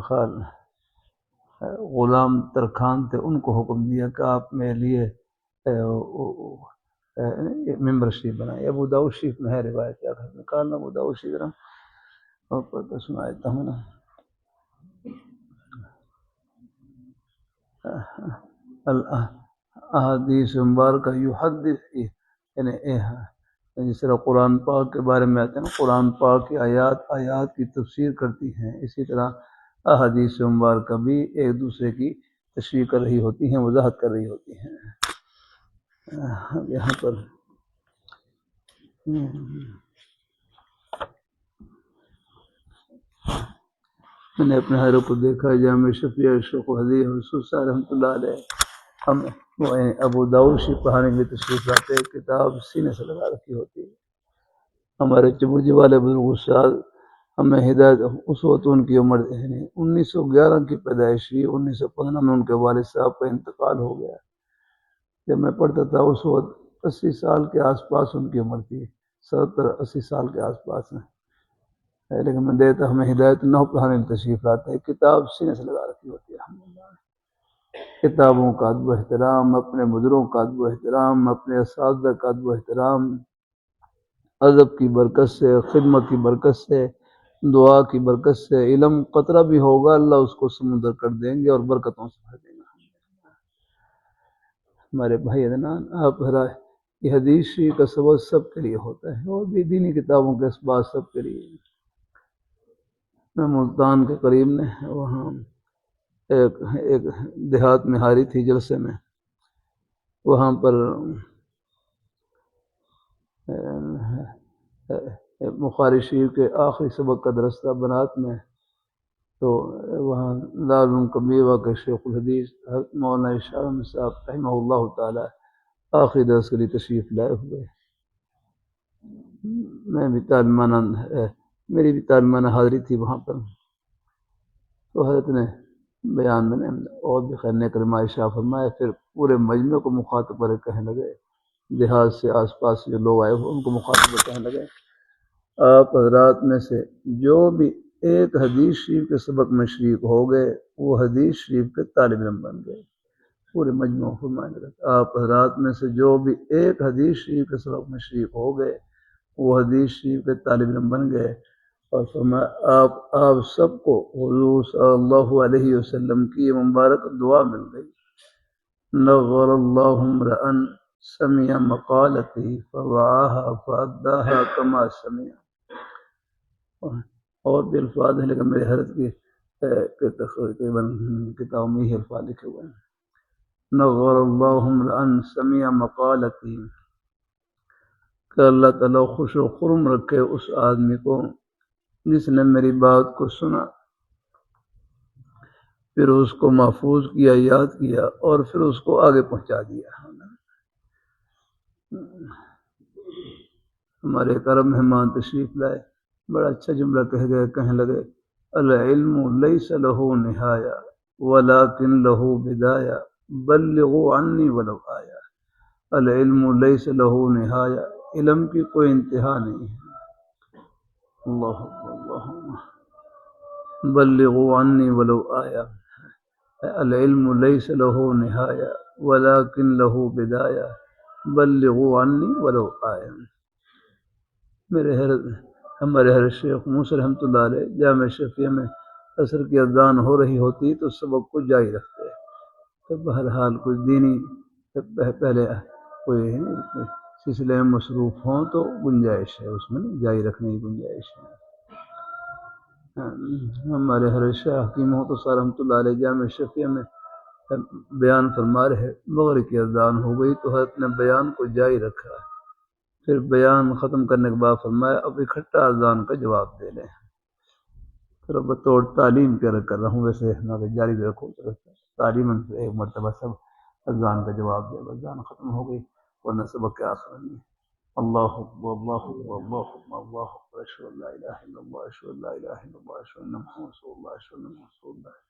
خال غلام ترکھان تھے، ان کو حکم دیا کہ آپ میرے لیے ممبر شریف بنائے۔ ابو داؤد شریف میں ہے روایت، کیا نکالنا ابو داؤد شریف اور پڑھتا سناتا ہوں نا۔ احادیث مبارکہ یحدث، یعنی جس طرح قرآن پاک کے بارے میں آتے ہیں نا، قرآن پاک کی آیات کی تفسیر کرتی ہیں، اسی طرح احادیث مبارکہ بھی ایک دوسرے کی تشریح کر رہی ہوتی ہیں، وضاحت کر رہی ہوتی ہیں۔ یہاں پر میں نے اپنے ہیرو کو دیکھا، جامع شفیع شیخ حدیث رسول صاحب رحمۃ اللہ علیہ، ہم ابو داؤد شریف پڑھانے میں تشریف لاتے، کتاب سینے سے لگا رکھی ہوتی ہے۔ ہمارے چبرجی والے بزرگ استاد ہمیں ہدایت، اس وقت ان کی عمر 1911 کی پیدائش ہوئی، 1915 میں ان کے والد صاحب کا انتقال ہو گیا۔ جب میں پڑھتا تھا اس وقت 80 سال کے آس پاس ان کی عمر تھی، 70-80 سال کے آس پاس میں، لیکن میں دیتا ہمیں ہدایت نہ پڑھانے میں تشریف لاتے ہیں، کتاب سینے سے لگا رکھی ہوتی ہے۔ کتابوں کا ادب و احترام، اپنے بزرگوں کا ادب و احترام، اپنے اساتذہ کا ادب و احترام، ادب کی برکت سے، خدمت کی برکت سے، دعا کی برکت سے، علم قطرہ بھی ہوگا اللہ اس کو سمندر کر دیں گے اور برکتوں سے بھر دیں گے۔ ہمارے بھائی عدنان، آپ یہ حدیث شریف کا سبق سب کے لیے ہوتا ہے، اور بھی دینی کتابوں کے اسباب سب کے لیے۔ میں ملتان کے قریب میں وہاں ایک دیہات میں حاضری تھی جلسے میں، وہاں پر بخاری شریف کے آخری سبق کا درس تھا بنات میں، تو وہاں دارالعلوم کمیوہ کے شیخ الحدیث مولانا اشارہ صاحب رحمہ اللہ تعالی آخری درس کے لیے تشریف لائے ہوئے۔ میں بھی میری بھی تعلیمانہ حاضری تھی وہاں پر، تو حضرت نے بیان میں اور بھی خیر نیک رمائشہ فرمایا، پھر پورے مجمع کو مخاطب کر کہنے لگے، دیہات سے آس پاس جو لوگ آئے ہوئے ان کو مخاطب کہنے لگے، آپ حضرات میں سے جو بھی ایک حدیث شریف کے سبق میں شریک ہو گئے وہ حدیث شریف کے طالب علم بن گئے۔ پورے مجموع فرمانے لگے، آپ حضرات میں سے جو بھی ایک حدیث شریف کے سبق میں شریک ہو گئے وہ حدیث شریف کے طالب علم بن گئے۔ اور فرمایا آپ سب کو حضور صلی اللہ علیہ وسلم کی مبارک دعا مل گئی، نظر اللہ امرأ سمع مقالتی فوعاها فاداها کما سمع۔ اور بھی الفاظ ہیں لیکن میرے حضرت کی تقریباً کتاب میں ہی الفاظ لکھے ہوئے ہیں، نظر اللہ امرأ سمع مقالتی، کہ اللہ تعالیٰ خوش و خرم رکھے اس آدمی کو جس نے میری بات کو سنا، پھر اس کو محفوظ کیا، یاد کیا، اور پھر اس کو آگے پہنچا دیا۔ ہمارے کرم مہمان تشریف لائے، بڑا اچھا جملہ کہنے لگے، العلم لیس له نہایہ ولکن له بدایہ بلغوا عنی ولو آیا۔ العلم لیس له نہایہ، علم کی کوئی انتہا نہیں ہے۔ اللہ اللہم بلغوا عنی ولو آیا۔ العلم لیس له نہایہ ولکن له بدایہ بلغوا عنی ولو آیا۔ ہمارے حضرت شیخ موسی رحمۃ اللہ علیہ جامع شفیع میں عصر کی اذان ہو رہی ہوتی تو سبق کو جاری رکھتے، تو بہرحال کچھ دینی پہلے کوئی سلسلے میں مصروف ہوں تو گنجائش ہے، اس میں جاری رکھنے کی گنجائش ہے۔ ہمارے حضرت شاہ حکیم محتسب رحمۃ اللہ علیہ جامع شفیع میں بیان فرما رہے، مغرب کی اذان ہو گئی تو حضرت نے بیان کو جاری رکھا، پھر بیان ختم کرنے کے بعد فرمایا اب اکٹھا اذان کا جواب دے لیں۔ پھر بطور تعلیم کر رہا ہوں، ویسے نہ جاری رکھو۔ تعلیماً ایک مرتبہ سب اذان کا جواب دے. اذان ختم ہو گئی ورنہ سبق کے آخر میں اللہ اکبر اللہ اکبر اللہ اکبر اللہ اکبر اشہد ان لا الہ الا اللہ اشہد ان لا الہ الا اللہ اشہد ان محمد رسول اللہ اشہد ان محمد رسول اللہ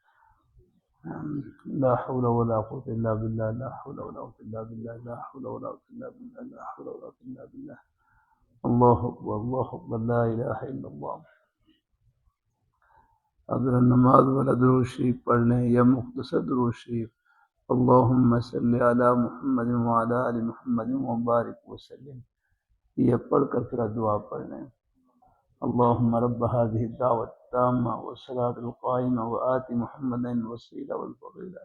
لا حول ولا قوة الا بالله لا حول ولا قوة الا بالله لا حول ولا قوة الا بالله لا حول ولا قوة الا بالله اللہ اکبر اللہ اکبر لا الہ الا اللہ. اگر نماز والا درود شریف پڑھ لیں یا مختصر درود شریف اللہم صلی علی محمد وعلی آل محمد وبارک وسلم یہ پڑھ کر پھر دعا پڑھ لیں. اللہم رب هذه الدعوة التامة والصلاة القائمة وآت محمدا الوسيلة والفضيلة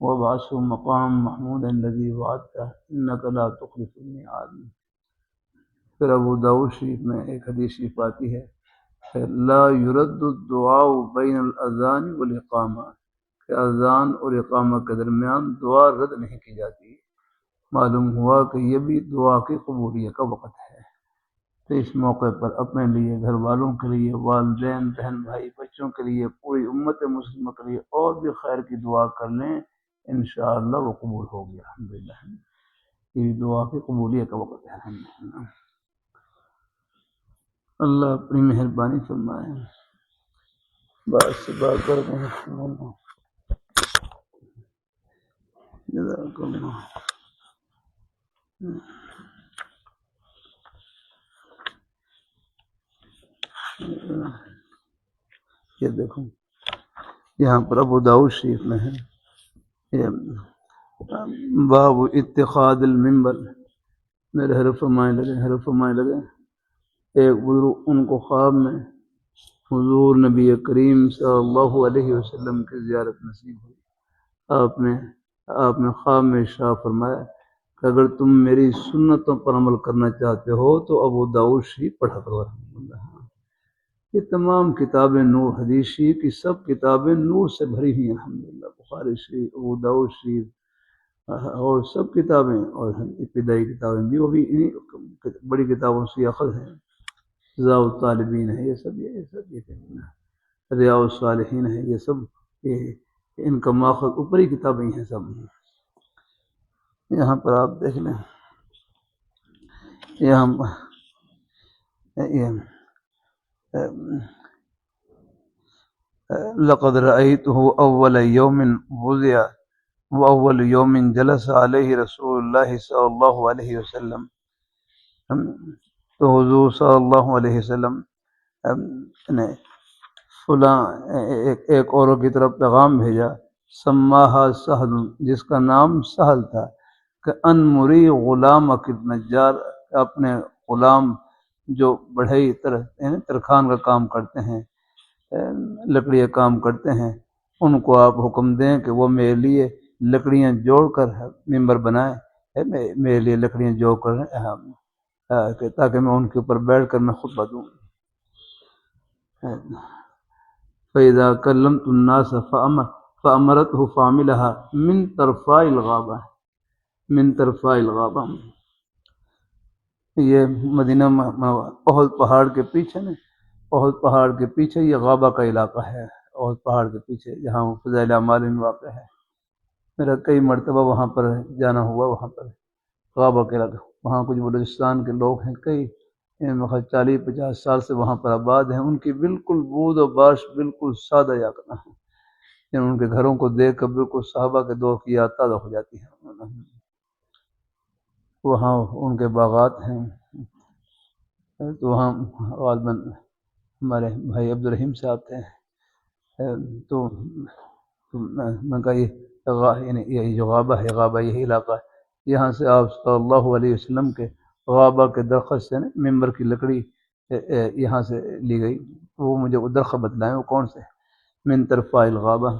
وابعثه مقام محمودا الذي وعدته انك لا تخلف الميعاد. پھر ابو داؤد شریف میں ایک حدیث شریف آتی ہے لا يرد الدعاء بین الاذان والاقامہ کہ اذان اور اقامہ کے درمیان دعا رد نہیں کی جاتی. معلوم ہوا کہ یہ بھی دعا کی قبولیت کا وقت ہے. تو اس موقع پر اپنے لیے گھر والوں کے لیے والدین بہن بھائی بچوں کے لیے پوری امت مسلمہ کے لیے اور بھی خیر کی دعا کر لیں انشاءاللہ وہ قبول ہوگی. الحمدللہ یہ دعا کی قبولیت کا وقت ہے. الحمدللہ اللہ اپنی مہربانی فرمائے. بس بات کر دیں جزاک اللہ. یہ دیکھو یہاں پر ابو داؤد شریف میں ہے یہ باب اتخاذ المنبر. میرے حرف فرمائے لگے ایک بزرگ ان کو خواب میں حضور نبی کریم صلی اللہ علیہ وسلم کی زیارت نصیب ہوئی. آپ نے خواب میں ارشاد فرمایا کہ اگر تم میری سنتوں پر عمل کرنا چاہتے ہو تو ابو داؤد شریف پڑھا کرو. یہ تمام کتابیں نور حدیث شریف کی سب کتابیں نور سے بھری ہوئی ہیں. الحمدللہ بخاری شریف ابو داؤد شریف اور سب کتابیں اور ابتدائی کتابیں بھی وہ بھی بڑی کتابوں سے اخذ ہیں. ضیاء الطالبین ہے یہ سب ریاض الصالحین ہے یہ سب ان کا ماخذ اوپری کتابیں ہیں سب. یہاں پر آپ دیکھ لیں یہاں لقد رأيته أول يوم وضع وأول يوم جلس عليه رسول الله صلى الله عليه وسلم. تو حضور صلی اللہ علیہ وسلم نے فلاں ایک عورت کی طرف پیغام بھیجا سماہا سہل جس کا نام سہل تھا کہ ان مری غلام النجار اپنے غلام جو بڑھئی ترخان کا کام کرتے ہیں لکڑیاں کام کرتے ہیں ان کو آپ حکم دیں کہ وہ میرے لیے لکڑیاں جوڑ کر ممبر بنائیں میرے لیے لکڑیاں جوڑ کر تاکہ میں ان کے اوپر بیٹھ کر میں خطبہ دوں. فَإِذَا كَلَّمْتُ النَّاسَ فَأَمَرَتْهُ فَعَمِلَهَا مِنْ طَرْفَاءِ الْغَابَةِ. یہ مدینہ احد پہاڑ کے پیچھے احد پہاڑ کے پیچھے یہ غابہ کا علاقہ ہے. احد پہاڑ کے پیچھے جہاں فضائل اعمال میں واقع ہے. میرا کئی مرتبہ وہاں پر جانا ہوا. وہاں پر غابہ کے علاقہ وہاں کچھ بلوچستان کے لوگ ہیں کئی 40-50 سال سے وہاں پر آباد ہیں. ان کی بالکل بود و باش بالکل سادہ یافتہ ہیں. ان کے گھروں کو دیکھ کر بالکل صحابہ کے دور کی یاد تازہ ہو جاتی ہے. وہاں ان کے باغات ہیں. تو وہاں غالباً ہمارے بھائی عبدالرحیم صاحب تھے. تو میں کہا یہ جو غابہ ہے غابہ یہی علاقہ ہے. یہاں سے آپ صلی اللہ علیہ وسلم کے غابہ کے درخت سے ممبر کی لکڑی یہاں سے لی گئی. وہ مجھے وہ درخت بتلائیں وہ کون سے من طرفاء الغابہ.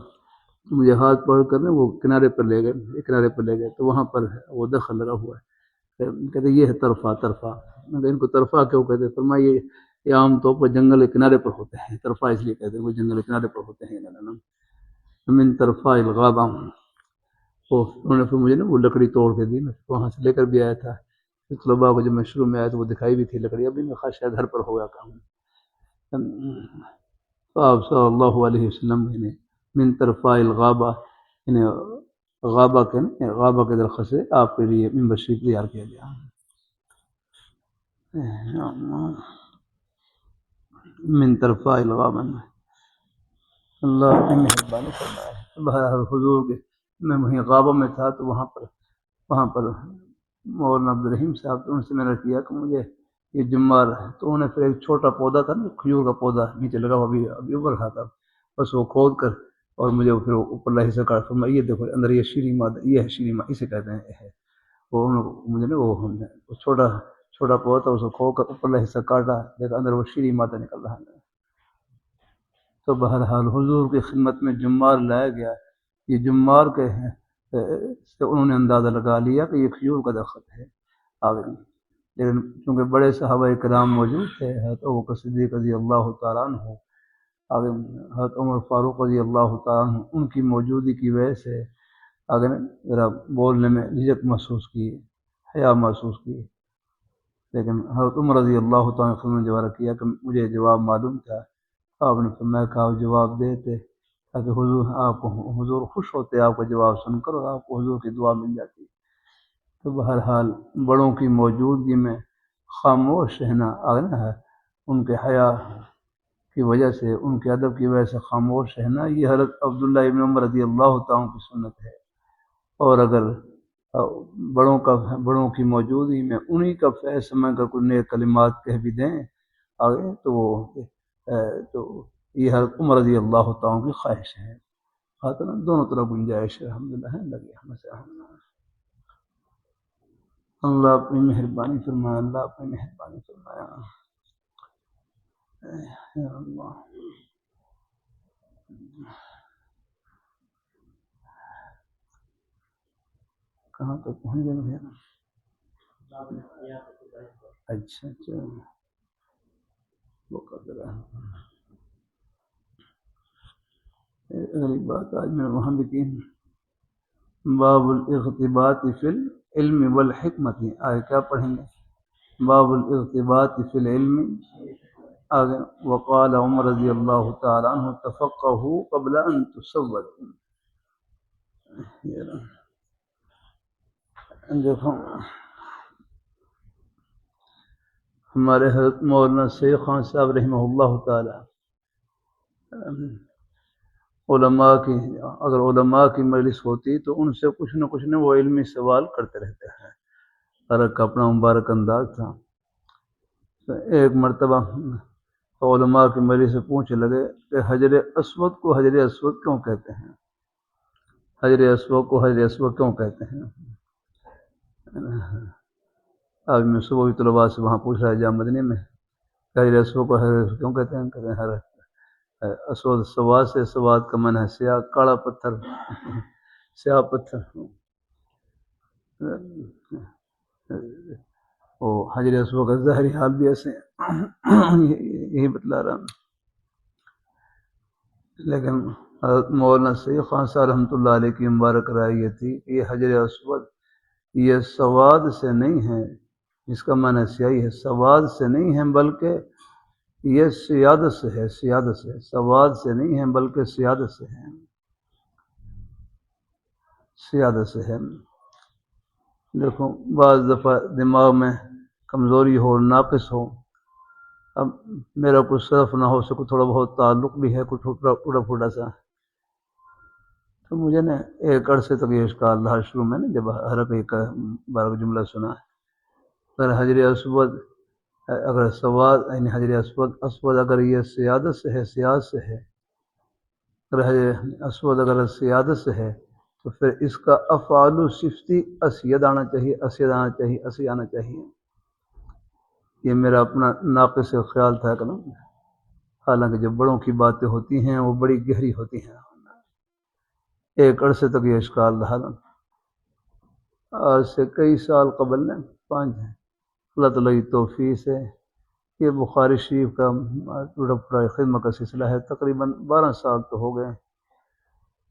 مجھے ہاتھ پکڑ کر وہ کنارے پر لے گئے تو وہاں پر وہ درخت لگا ہوا ہے. کہتے یہ ہے طرفہ. میں کہ ان کو طرفہ کیوں کہتے؟ فرمایا یہ عام طور پر جنگل کے کنارے پر ہوتے ہیں. طرفہ اس لیے کہتے ہیں وہ جنگل کے کنارے پر ہوتے ہیں. من طرفاء الغابہ. انہوں نے پھر مجھے وہ لکڑی توڑ کے دی. میں وہاں سے لے کر بھی آیا تھا. طلباء کو جب میں شروع میں آیا تو وہ دکھائی بھی تھی لکڑی. ابھی میں خاص شاید گھر پر ہو گیا کام. تو آپ صلی اللہ علیہ وسلم نے من طرفاء الغابہ انہیں غابہ کے درخت سے آپ کے لیے ممبر شریف تیار کیا گیا. من طرفہ الغابن، اللہ اپنی مہربانی فرمائے. بہرحال حضور کے میں وہیں غابہ میں تھا تو وہاں پر مولانا عبدالرحیم صاحب، تو ان سے میں نے کیا کہ مجھے یہ جمار ہے، تو انہوں نے پھر ایک چھوٹا پودا تھا نا، کھجور کا پودا نیچے لگا ہوا ابھی ابھر رہا تھا، بس وہ کھود کر اور مجھے پھر اوپر لاہی سے کاٹ فرمایا، یہ دیکھو اندر یہ شیریں مادہ، یہ ہے شیریں مادہ، اسے کہتے ہیں ہے. وہ مجھے نا وہ چھوٹا پودا تھا، اس کو کھود کر اوپر لاہی سے کاٹا، دیکھا اندر وہ شیریں مادہ نکل رہا ہے. تو بہرحال حضور کی خدمت میں جمار لایا گیا. یہ جمار کے سے انہوں نے اندازہ لگا لیا کہ یہ کھجور کا درخت ہے آگے. لیکن چونکہ بڑے صحابہ کرام موجود تھے، حضرت ابوبکر صدیق رضی اللہ تعالیٰ عنہ، آگے حضرت عمر فاروق رضی اللہ تعالیٰ عنہ، ان کی موجودگی کی وجہ سے آگے ذرا بولنے میں جھجک محسوس کی، حیا محسوس کی. لیکن حضرت عمر رضی اللہ تعالیٰ عنہ نے جواب کیا کہ مجھے جواب معلوم تھا. آپ نے فرمایا کہ آپ جواب دیتے تاکہ حضور خوش ہوتے آپ کا جواب سن کر، اور آپ کو حضور کی دعا مل جاتی. تو بہرحال بڑوں کی موجودگی میں خاموش رہنا ہے، ان کے حیا کی وجہ سے، ان کے ادب کی وجہ سے خاموش رہنا، یہ حضرت عبداللہ ابن عمر رضی اللہ تعالیٰ کی سنت ہے. اور اگر بڑوں کی موجودگی میں انہی کا فیض سمجھ کر کوئی نئے کلمات کہہ بھی دیں آگے تو یہ حضرت عمر رضی اللہ تعالیٰ کی خواہش ہے. دونوں طرح گنجائش ہے، الحمدللہ ہے لگے ہمیں سے. اللہ اپنی مہربانی فرمایا، اللہ اپنی مہربانی فرمایا. یا اللہ کہاں تک پہنچ گئے؟ اچھا وہ قدر ہے. اگلی بات آج میں نے وہاں بھی کی، باب الاغتباط فی العلم والحکمت. آگے کیا پڑھیں گے؟ باب الاغتباط فی العلم. آگے وقال عمر رضی اللہ تعالیٰ عنہ تفقہوا قبل ان تصودوا. دیکھو ہمارے حضرت مولانا سید خان صاحب رحمہ اللہ تعالی، اگر علماء کی مجلس ہوتی تو ان سے کچھ نہ وہ علمی سوال کرتے رہتے ہیں. ہر کا اپنا مبارک انداز تھا. ایک مرتبہ علماء کی مجلس سے پوچھنے لگے کہ حجر اسود کو حجر اسود کیوں کہتے ہیں؟ حجر اسود کو حجر اسود کیوں کہتے ہیں؟ آج میں صبح بھی طلباء سے وہاں پوچھ رہا ہے جامع مدنی میں، حجر اسود کو حجر اسود کیوں کہتے ہیں؟ کہتے ہیں اسود سواد سے، سواد کا معنی ہے سیاہ، کالا پتھر، سیاہ پتھر. وہ حجر اسود کا ظاہری حال بھی ایسے یہی بتلا رہا ہوں. لیکن حضرت مولانا سید خان صاحب رحمۃ اللہ علیہ کی مبارک رائے یہ تھی کہ یہ حجر اسود یہ سواد سے نہیں ہے، جس کا معنی سیاہی ہے، سواد سے نہیں ہے بلکہ یہ سیادت سے ہے. سیادت سے، سواد سے نہیں ہے بلکہ سیادت سے ہے. سیادت سے ہے. دیکھو بعض دفعہ دماغ میں کمزوری ہو، ناقص ہو، اب میرا کچھ صرف نہ ہو سکے، تھوڑا بہت تعلق بھی ہے کچھ ٹوٹا پھوٹا سا، تو مجھے نا ایک عرصے تک یہ اشکال رہا شروع میں نا، جب ہر ایک بارہ جملہ سنا ہے. اگر حجر اسود اگر سواد یعنی حجر اسود اگر یہ سیادت سے ہے، سیاد سے ہے، اگر حجر اسود اگر سیادت سے ہے تو پھر اس کا افعال صفتی اسید آنا چاہیے، اسید آنا چاہیے، اسی آنا چاہیے. یہ میرا اپنا ناقص خیال تھا کہ نا، حالانکہ جب بڑوں کی باتیں ہوتی ہیں وہ بڑی گہری ہوتی ہیں. ایک عرصے تک یہ اشکال رہا. آج سے کئی سال قبل نے 5 اللہ تعالیٰ کی توفیق سے یہ بخاری شریف کا ٹوٹا پھوٹا خدمت کا سلسلہ ہے. تقریباً 12 سال تو ہو گئے.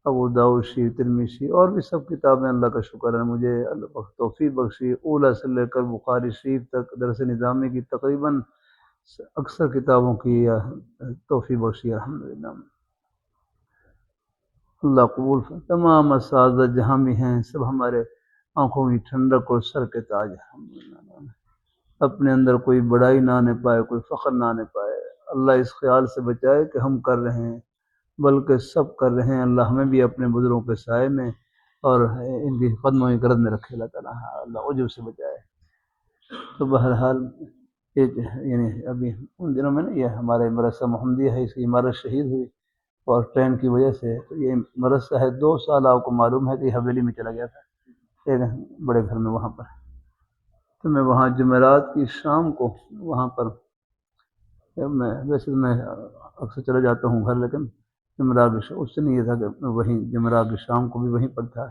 ابو داؤد شریف، ترمذی شریف اور بھی سب کتابیں اللہ کا شکر ہے مجھے اللہ توفیق بخشی، اولیٰ سے لے کر بخاری شریف تک درس نظامی کی تقریباً اکثر کتابوں کی توفیق بخشی الحمدللہ. اللہ قبول فرمائے۔ تمام اساتذہ جہاں بھی ہیں سب ہمارے آنکھوں کی ٹھنڈک اور سر کے تاج ہیں، اپنے اندر کوئی بڑائی نہ آنے پائے، کوئی فخر نہ آنے پائے۔ اللہ اس خیال سے بچائے کہ ہم کر رہے ہیں، بلکہ سب کر رہے ہیں۔ اللہ ہمیں بھی اپنے بزرگوں کے سائے میں اور ان کی قدموں کی گرد میں رکھے اللہ تعالیٰ، اللہ عجب سے بچائے۔ تو بہرحال یعنی ابھی ان دنوں میں نا یہ ہمارے مدرسہ محمدیہ ہے، اس کی عمارت شہید ہوئی اور ٹرین کی وجہ سے، تو یہ مدرسہ ہے 2 سال آپ کو معلوم ہے کہ یہ حویلی میں چلا گیا تھا ایک بڑے گھر میں، وہاں پر تو میں وہاں جمعرات کی شام کو وہاں پر، ویسے میں اکثر چلا جاتا ہوں گھر، لیکن جمعرات اس سے نہیں یہ تھا کہ میں وہیں جمعرات کی شام کو بھی وہیں پر تھا۔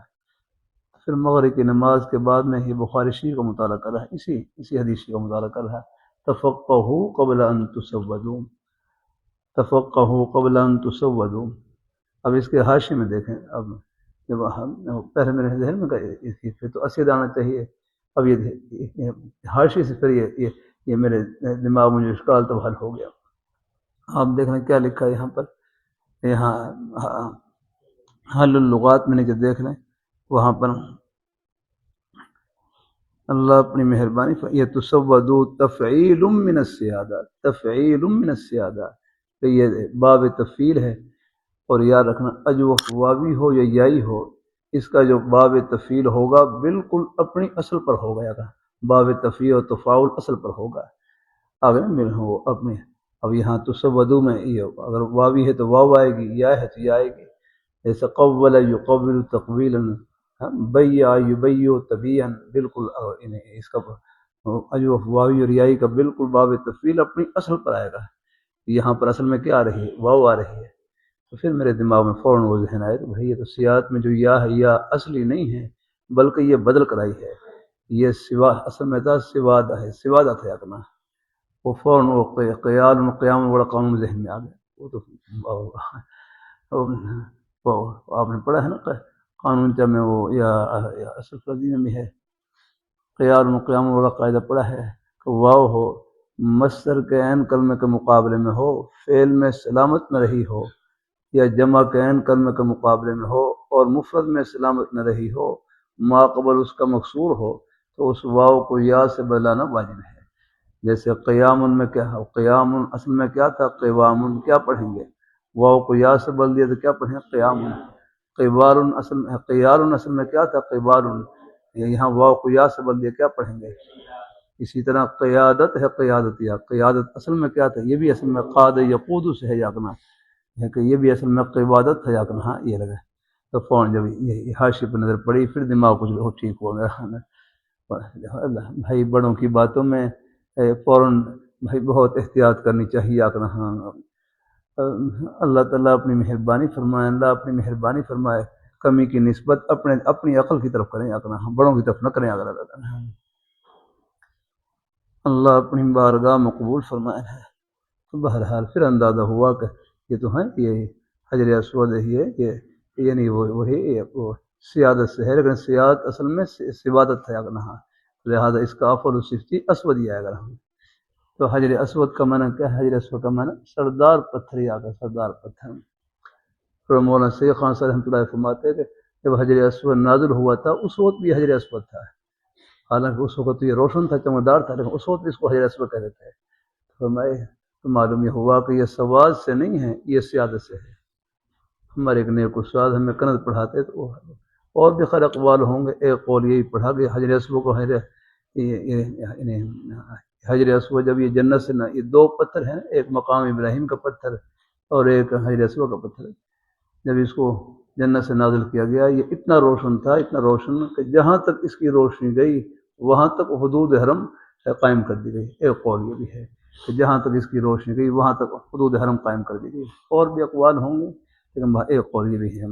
پھر مغرب کی نماز کے بعد میں یہ بخاری شریف کا مطالعہ کر رہا، اسی حدیث کا مطالعہ کر رہا، تفقہوا قبل ان تسودوا، تفقہوا قبل ان تسودوا۔ اب اس کے حاشیے میں دیکھیں، اب جب پہلے میرے ذہن میں پھر تو اسید آنا چاہیے، اب یہ حاشیے سے پھر یہ میرے دماغ میں جو اشکال تو حل ہو گیا۔ آپ دیکھیں کیا لکھا ہے یہاں پر، یہاں حل اللغات میں جو دیکھ لیں وہاں پر اللہ اپنی مہربانی یہ تسودوا تفعیل من السیادہ، تفعیل من السیادہ، کہ یہ باب تفعیل ہے، اور یاد رکھنا اجوف واوی ہو یا یائی ہو، اس کا جو باب تفعیل ہوگا بالکل اپنی اصل پر ہوگا، باب تفعیل اور تفاعل اصل پر ہوگا، اگر مل ہو اپنے۔ اب یہاں تسودوا میں یہ اگر واوی ہے تو واو آئے گی، یا ہے تو یا آئے گی، جیسے قول یقول تقویلا، بیع یبیع طبیعا، بالکل اس کا اجوف واوی اور یائی کا بالکل باب تفعیل اپنی اصل پر آئے گا۔ یہاں پر اصل میں کیا آ رہی ہے، واو آ رہی ہے، تو پھر میرے دماغ میں فوراً وہ ذہن آئے تو بھائی یہ تو سیاحت میں جو یا ہے یا اصلی نہیں ہے بلکہ یہ بدل کرائی ہے، یہ سوا اصل میں تھا سوادہ ہے، سوادہ تھا کرنا، وہ فوراً وہ قیام بڑا قانون ذہن میں آ گیا۔ وہ تو آپ نے پڑھا ہے نا قانون چاہ میں وہ یا اصل فردی میں بھی ہے، قیام والا قاعدہ پڑھا ہے کہ واو ہو مصدر کے عین کلمے کے مقابلے میں ہو، فعل میں سلامت نہ رہی ہو، یا جمع کے عین کلمے کے مقابلے میں ہو اور مفرد میں سلامت نہ رہی ہو، ما قبل اس کا مکسور ہو، تو اس واو کو یا سے بدلانا واجب ہے۔ جیسے قیام میں کیا ہے، قیام اصل میں کیا تھا، قوام، کیا پڑھیں گے، واو کو یا سے بدل دیا تو کیا پڑھیں، قیام۔ قیوار اصل میں کیا تھا، قیوار، یہاں واو کو یا سے بدل دیا، کیا پڑھیں گے۔ اسی طرح قیادت ہے، قیادت، یا قیادت اصل میں کیا تھا، یہ بھی اصل میں قاد یقود سے ہے یاکنا ہے، کہ یہ بھی اصل میں قیادت ہے یاکنا، ہاں یہ لگا۔ تو فون جب یہ حاشی پہ نظر پڑی پھر دماغ کچھ ٹھیک ہو گیا۔ اللہ بھائی بڑوں کی باتوں میں فوراً بھائی بہت احتیاط کرنی چاہیے یاکنا، ہاں اللہ تعالیٰ اپنی مہربانی فرمائے، اللہ اپنی مہربانی فرمائے، کمی کی نسبت اپنی عقل کی طرف کریں یاکنا، بڑوں کی طرف نہ کریں اگر اللہ اپنی بارگاہ مقبول فرمائے ہے۔ تو بہرحال پھر اندازہ ہوا کہ یہ تو ہیں یہ حجر اسود ہے، یہ یعنی وہی وہ سیادت سے ہے، لیکن سیادت اصل میں سوادت ہے اگر، ہاں لہٰذا اس کا افعل صفتی اسود ہی آئے گا۔ تو حجر اسود کا معنی کیا ہے، حجر اسود کا معنی سردار پتھر ہی آتا ہے، سردار پتھر۔ مولانا سید خان صاحب رحمۃ اللہ فرماتے ہیں کہ جب حجر اسود نازل ہوا تھا اس وقت بھی حجر اسود تھا، حالانکہ اس وقت تو یہ روشن تھا، چمکدار تھا، لیکن اس وقت بھی اس کو حجر اسود کہتے تھے۔ فرمائے تو معلوم یہ ہوا کہ یہ سواد سے نہیں ہے، یہ سیادت سے ہے۔ ہمارے ایک نیک استاد ہمیں کنت پڑھاتے تو اور بھی خیر اقوال ہوں گے، ایک قول یہی پڑھا کہ حجر اسود کو حجر اسود جب یہ جنت سے یہ 2 پتھر ہیں، ایک مقام ابراہیم کا پتھر اور ایک حجر اسود کا پتھر، جب اس کو جنت سے نازل کیا گیا یہ اتنا روشن تھا، اتنا روشن کہ جہاں تک اس کی روشنی گئی وہاں تک حدود حرم قائم کر دی گئی۔ ایک قول یہ بھی ہے کہ جہاں تک اس کی روشنی گئی وہاں تک حدود حرم قائم کر دی گئی، اور بھی اقوال ہوں گے لیکن ایک قول یہ بھی ہے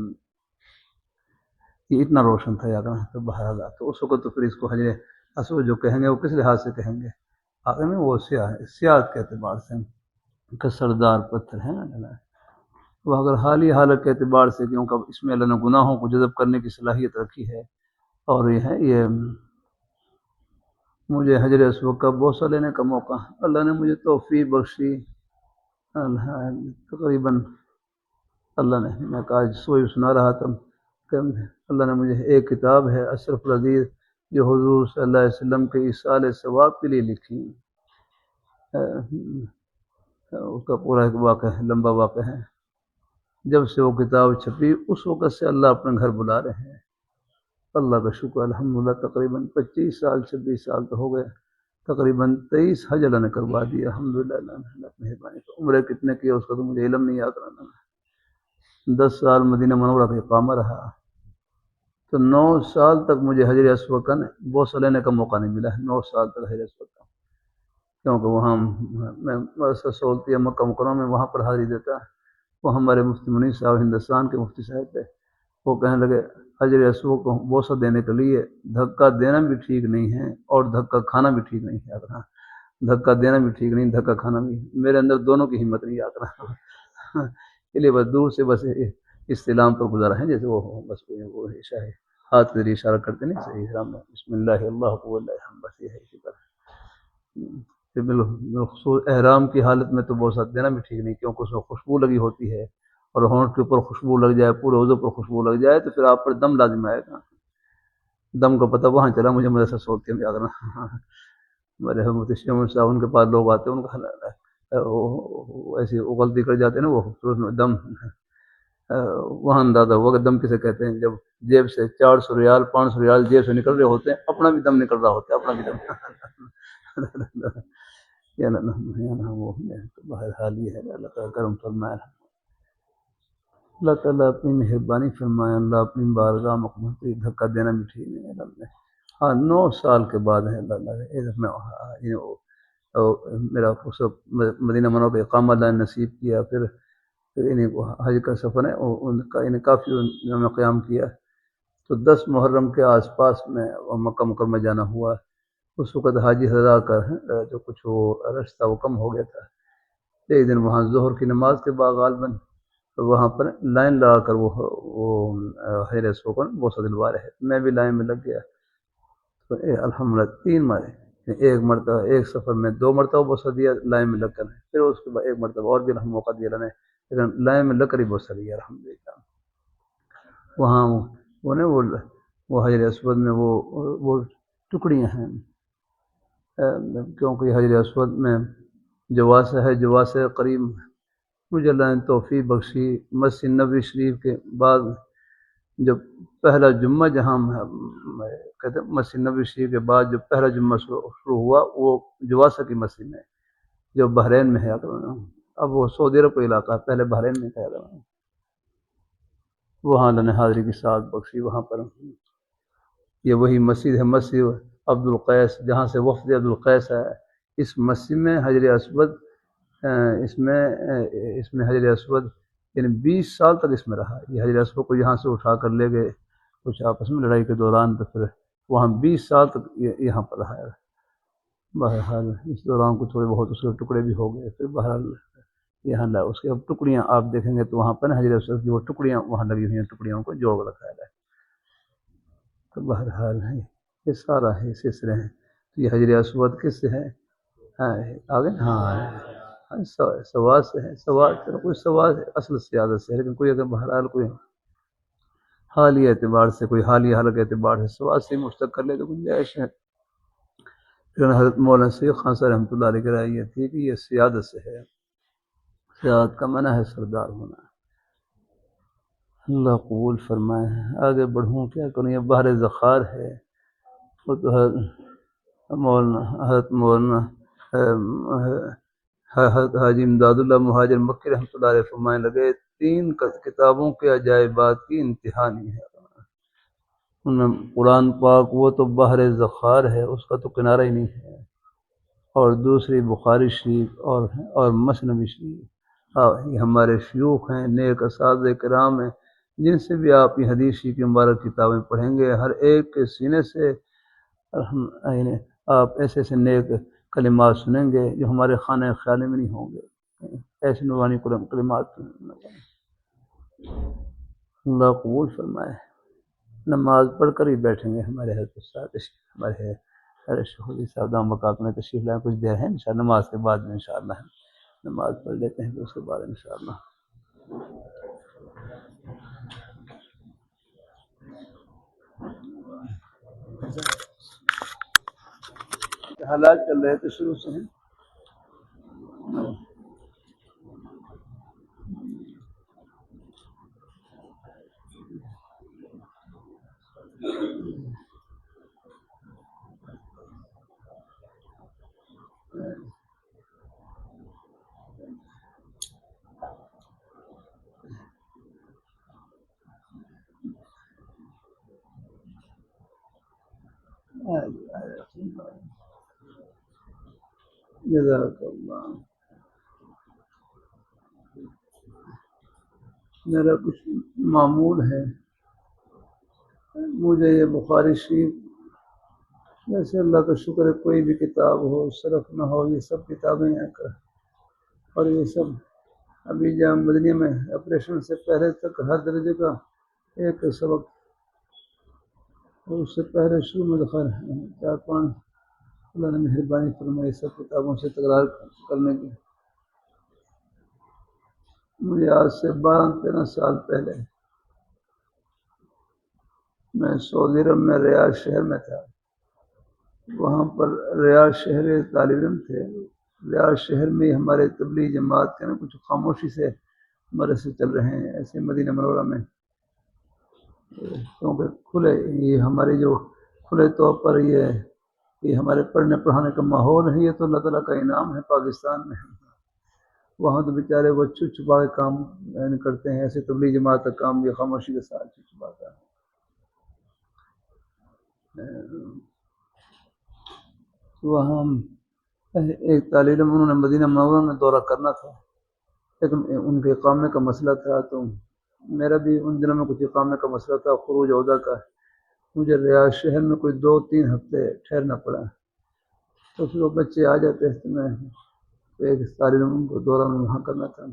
یہ اتنا روشن تھا یا تو بہرحال تو اس وقت تو پھر اس کو حجر اسود جو کہیں گے وہ کس لحاظ سے کہیں گے، آگے میں وہ سیاحت کے اعتبار سے کہ سردار پتھر ہیں، وہ اگر حالی حالت کے اعتبار سے، کیونکہ اس میں اللہ نے گناہوں کو جذب کرنے کی صلاحیت رکھی ہے، اور یہ ہے یہ مجھے حجر اسود کا بوسہ لینے کا موقع اللہ نے مجھے توفیق بخشی، تقریباً اللہ نے، میں کہا سوئی سنا رہا تھا کہ اللہ نے مجھے ایک کتاب ہے اشرف العزیز جو حضور صلی اللہ علیہ وسلم کے ایصال ثواب کے لیے لکھی، اس کا پورا ایک واقعہ ہے، لمبا واقعہ ہے۔ جب سے وہ کتاب چھپی اس وقت سے اللہ اپنے گھر بلا رہے ہیں، اللہ کا شکر الحمدللہ۔ تقریباً 25 سال 26 سال تو ہو گئے، تقریباً 23 حج اللہ نے کروا دیا الحمدللہ، اللہ کی مہربانی۔ عمرے کتنے کیے اس کا تو مجھے علم نہیں یاد رہا۔ 10 سال مدینہ منورہ کا اقامہ رہا، تو 9 سال تک مجھے حجر اسود کا بوسہ لینے کا موقع نہیں ملا، 9 سال تک حجر اسود کا، کیونکہ وہاں میں مدرسہ سولتیہ مکہ مکرمہ میں وہاں پر حاضری دیتا۔ وہ ہمارے مفتی منیر صاحب ہندوستان کے مفتی صاحب تھے، وہ کہنے لگے حجر اسود کو بوسہ دینے کے لیے دھکا دینا بھی ٹھیک نہیں ہے اور دھکا کھانا بھی ٹھیک نہیں ہے، دھکا دینا بھی ٹھیک نہیں، دھکا کھانا بھی۔ میرے اندر دونوں کی ہمت نہیں آتا اس لیے بس دور سے بس استلام پر گزارا ہے، جیسے وہ بس وہ اشارہ ہاتھ کے ذریعے اشارہ کرتے نہیں، صحیح اسلام میں بسم اللہ اللہ اللہ، بس یہ ہے اسی طرح۔ پھر بالخصوص احرام کی حالت میں تو بوسہ دینا بھی ٹھیک نہیں، کیونکہ اس میں خوشبو لگی ہوتی ہے، اور ہونٹ کے اوپر خوشبو لگ جائے، پورے عضو پر خوشبو لگ جائے تو پھر آپ پر دم لازم آئے گا۔ دم کا پتہ وہاں چلا مجھے مدرسہ سولتیہ میں یاد رہا، میرے مفتی شمس صاحب ان کے پاس لوگ آتے ہیں، ان کا ایسی غلطی کر جاتے ہیں نا، وہ اس میں دم وہاں اندازہ ہوا کہ دم کسے کہتے ہیں، جب جیب سے 400 ریال 500 ریال جیب سے نکل رہے ہوتے ہیں، اپنا بھی دم نکل رہا ہوتا ہے، اپنا بھی دم وہ بہرحال یہ ہے، اللہ تعالیٰ کرم فرمائے، اللہ تعالیٰ اپنی مہربانی فرمائے، اللہ اپنی بارگاہ مقبول، دھکا دینا بھی ٹھیک نہیں ہے۔ ہاں 9 سال کے بعد ہے میرا مدینہ منورہ کا اقامہ اللہ نے نصیب کیا، پھر حج کا سفر ہے ان کا کافی میں قیام کیا، تو 10 محرم کے آس پاس میں مکہ مکرمہ جانا ہوا۔ اس وقت حاجی حضرا کا جو کچھ وہ رش تھا وہ کم ہو گیا تھا۔ ایک دن وہاں ظہر کی نماز کے بعد غالباً وہاں پر لائن لگا کر وہ حجر اسود کو بوسہ دلوا رہے، میں بھی لائن میں لگ گیا، تو الحمدللہ 3 مرے، ایک مرتبہ ایک سفر میں 2 مرتبہ بوسہ دیا لائن میں لگ کر، پھر اس کے بعد ایک مرتبہ اور بھی الحمد موقع دیا اللہ نے، لیکن لائن میں لگ کر ہی بوسہ دیا الحمدللہ۔ وہاں وہ حجر اسود میں وہ ٹکڑیاں ہیں، کیونکہ حجر اسود میں جواسہ ہے، جواسہ قریب مجھے اللہ نے توفیق بخشی، مسجد نبوی شریف کے بعد جب پہلا جمعہ جہاں کہتے ہیں مسجد نبوی شریف کے بعد جو پہلا جمعہ شروع ہوا وہ جواسہ کی مسجد میں، جو بحرین میں ہے، اب وہ سعودی عرب کا علاقہ ہے، پہلے بحرین میں تھا، وہاں اللہ نے حاضری کی سعادت بخشی۔ وہاں پر یہ وہی مسجد ہے، مسجد عبد القیس، جہاں سے وفد عبد القیس ہے، اس مسجد میں حجر اسود اس میں حجر اسود یعنی 20 سال تک اس میں رہا۔ یہ حجر اسود کو یہاں سے اٹھا کر لے گئے کچھ آپس میں لڑائی کے دوران، تو پھر وہاں 20 سال تک یہاں پر رہا ہے۔ بہرحال اس دوران کو تھوڑے بہت اس کے ٹکڑے بھی ہو گئے، پھر بہرحال یہاں اس کے اب ٹکڑیاں آپ دیکھیں گے تو وہاں پر حجر اسود کی وہ ٹکڑیاں وہاں لگی ہوئی ہیں، ٹکڑیوں کو جوڑ رکھا ہے۔ تو بہرحال ہے یہ سارا ہے سلسلے ہیں۔ تو یہ حجر اسود کس سے ہے؟ آگے ہاں سواد سے ہے، سواد کوئی سواد اصل سیادت سے ہے، لیکن کوئی اگر بہرحال کوئی حالی اعتبار سے، کوئی حالی حلق اعتبار سے سواد سے مشتق کر لے تو گنجائش ہے۔ پھر حضرت مولانا سید خان صاحب رحمۃ اللہ علیہ کی رائے یہ تھی کہ یہ سیادت سے ہے، سیادت کا معنی ہے سردار ہونا۔ اللہ قبول فرمائے۔ آگے بڑھوں کیا کروں، یہ بحر ذخار ہے، وہ تو حضرت مولانا حضرت حاجی امداد اللہ مہاجر مکی رحمۃ اللہ علیہ فرمانے لگے 3 کتابوں کے عجائبات کی انتہا نہیں ہے ان میں قرآن پاک وہ تو بحر ذخار ہے، اس کا تو کنارہ ہی نہیں ہے، اور دوسری بخاری شریف اور مثنوی شریف۔ یہ ہمارے شیوخ ہیں، نیک اساتذہ کرام ہیں، جن سے بھی آپ یہ حدیث کی مبارک کتابیں پڑھیں گے، ہر ایک کے سینے سے آپ ایسے ایسے نیک کلمات سنیں گے جو ہمارے خانہ خیال میں نہیں ہوں گے، ایسے نورانی کلمات۔ اللہ قبول فرمائے۔ نماز پڑھ کر ہی بیٹھیں گے، ہمارے حضرت استاد ہمارے شیخ صاحب دام بقات میں تشریف لائیں، کچھ دیر ہے انشاءاللہ، نماز کے بعد میں انشاءاللہ نماز پڑھ لیتے ہیں، تو اس کے بعد انشاءاللہ حالات چل رہے تھے شروع سے ہیں. جزاک اللہ. میرا کچھ معمول ہے، مجھے یہ بخاری شریف، ویسے اللہ کا شکر ہے کوئی بھی کتاب ہو، صرف نہ ہو، یہ سب کتابیں ہیں اور یہ سب ابھی جامعہ مدنیہ میں آپریشن سے پہلے تک ہر درجے کا ایک سبق، اور اس سے پہلے شروع میں دخل 4-5 اللہ نے مہربانی فرمائی سب کتابوں سے تکرار کرنے کی. مجھے آج سے 12-13 سال پہلے میں سعودی عرب میں ریاض شہر میں تھا. وہاں پر ریاض شہر طالب علم تھے. ریاض شہر میں ہمارے تبلیغ جماعت کے کچھ خاموشی سے مدرسے چل رہے ہیں ایسے مدینہ منورہ میں، کیونکہ کھلے یہ ہماری جو کھلے طور پر یہ ہمارے پڑھنے پڑھانے کا ماحول ہے، یہ تو اللہ تعالیٰ کا انعام ہے پاکستان میں. وہاں تو بیچارے وہ چھپ چھپا کے کام کرتے ہیں، ایسے تبلیغ جماعت کا کام بھی خاموشی کے ساتھ چھپ چھپاتا ہے. وہاں ایک طالب علم انہوں نے مدینہ منورہ میں دورہ کرنا تھا، لیکن ان کے اقامے کا مسئلہ تھا، تو میرا بھی ان دنوں میں کچھ اقامے کا مسئلہ تھا، خروج عہدہ کا. مجھے ریاض شہر میں کوئی 2-3 ہفتے ٹھہرنا پڑا. تو پھر وہ بچے آ جاتے تھے، میں ایک طالب علم کو دورہ میں وہاں کرنا تھا.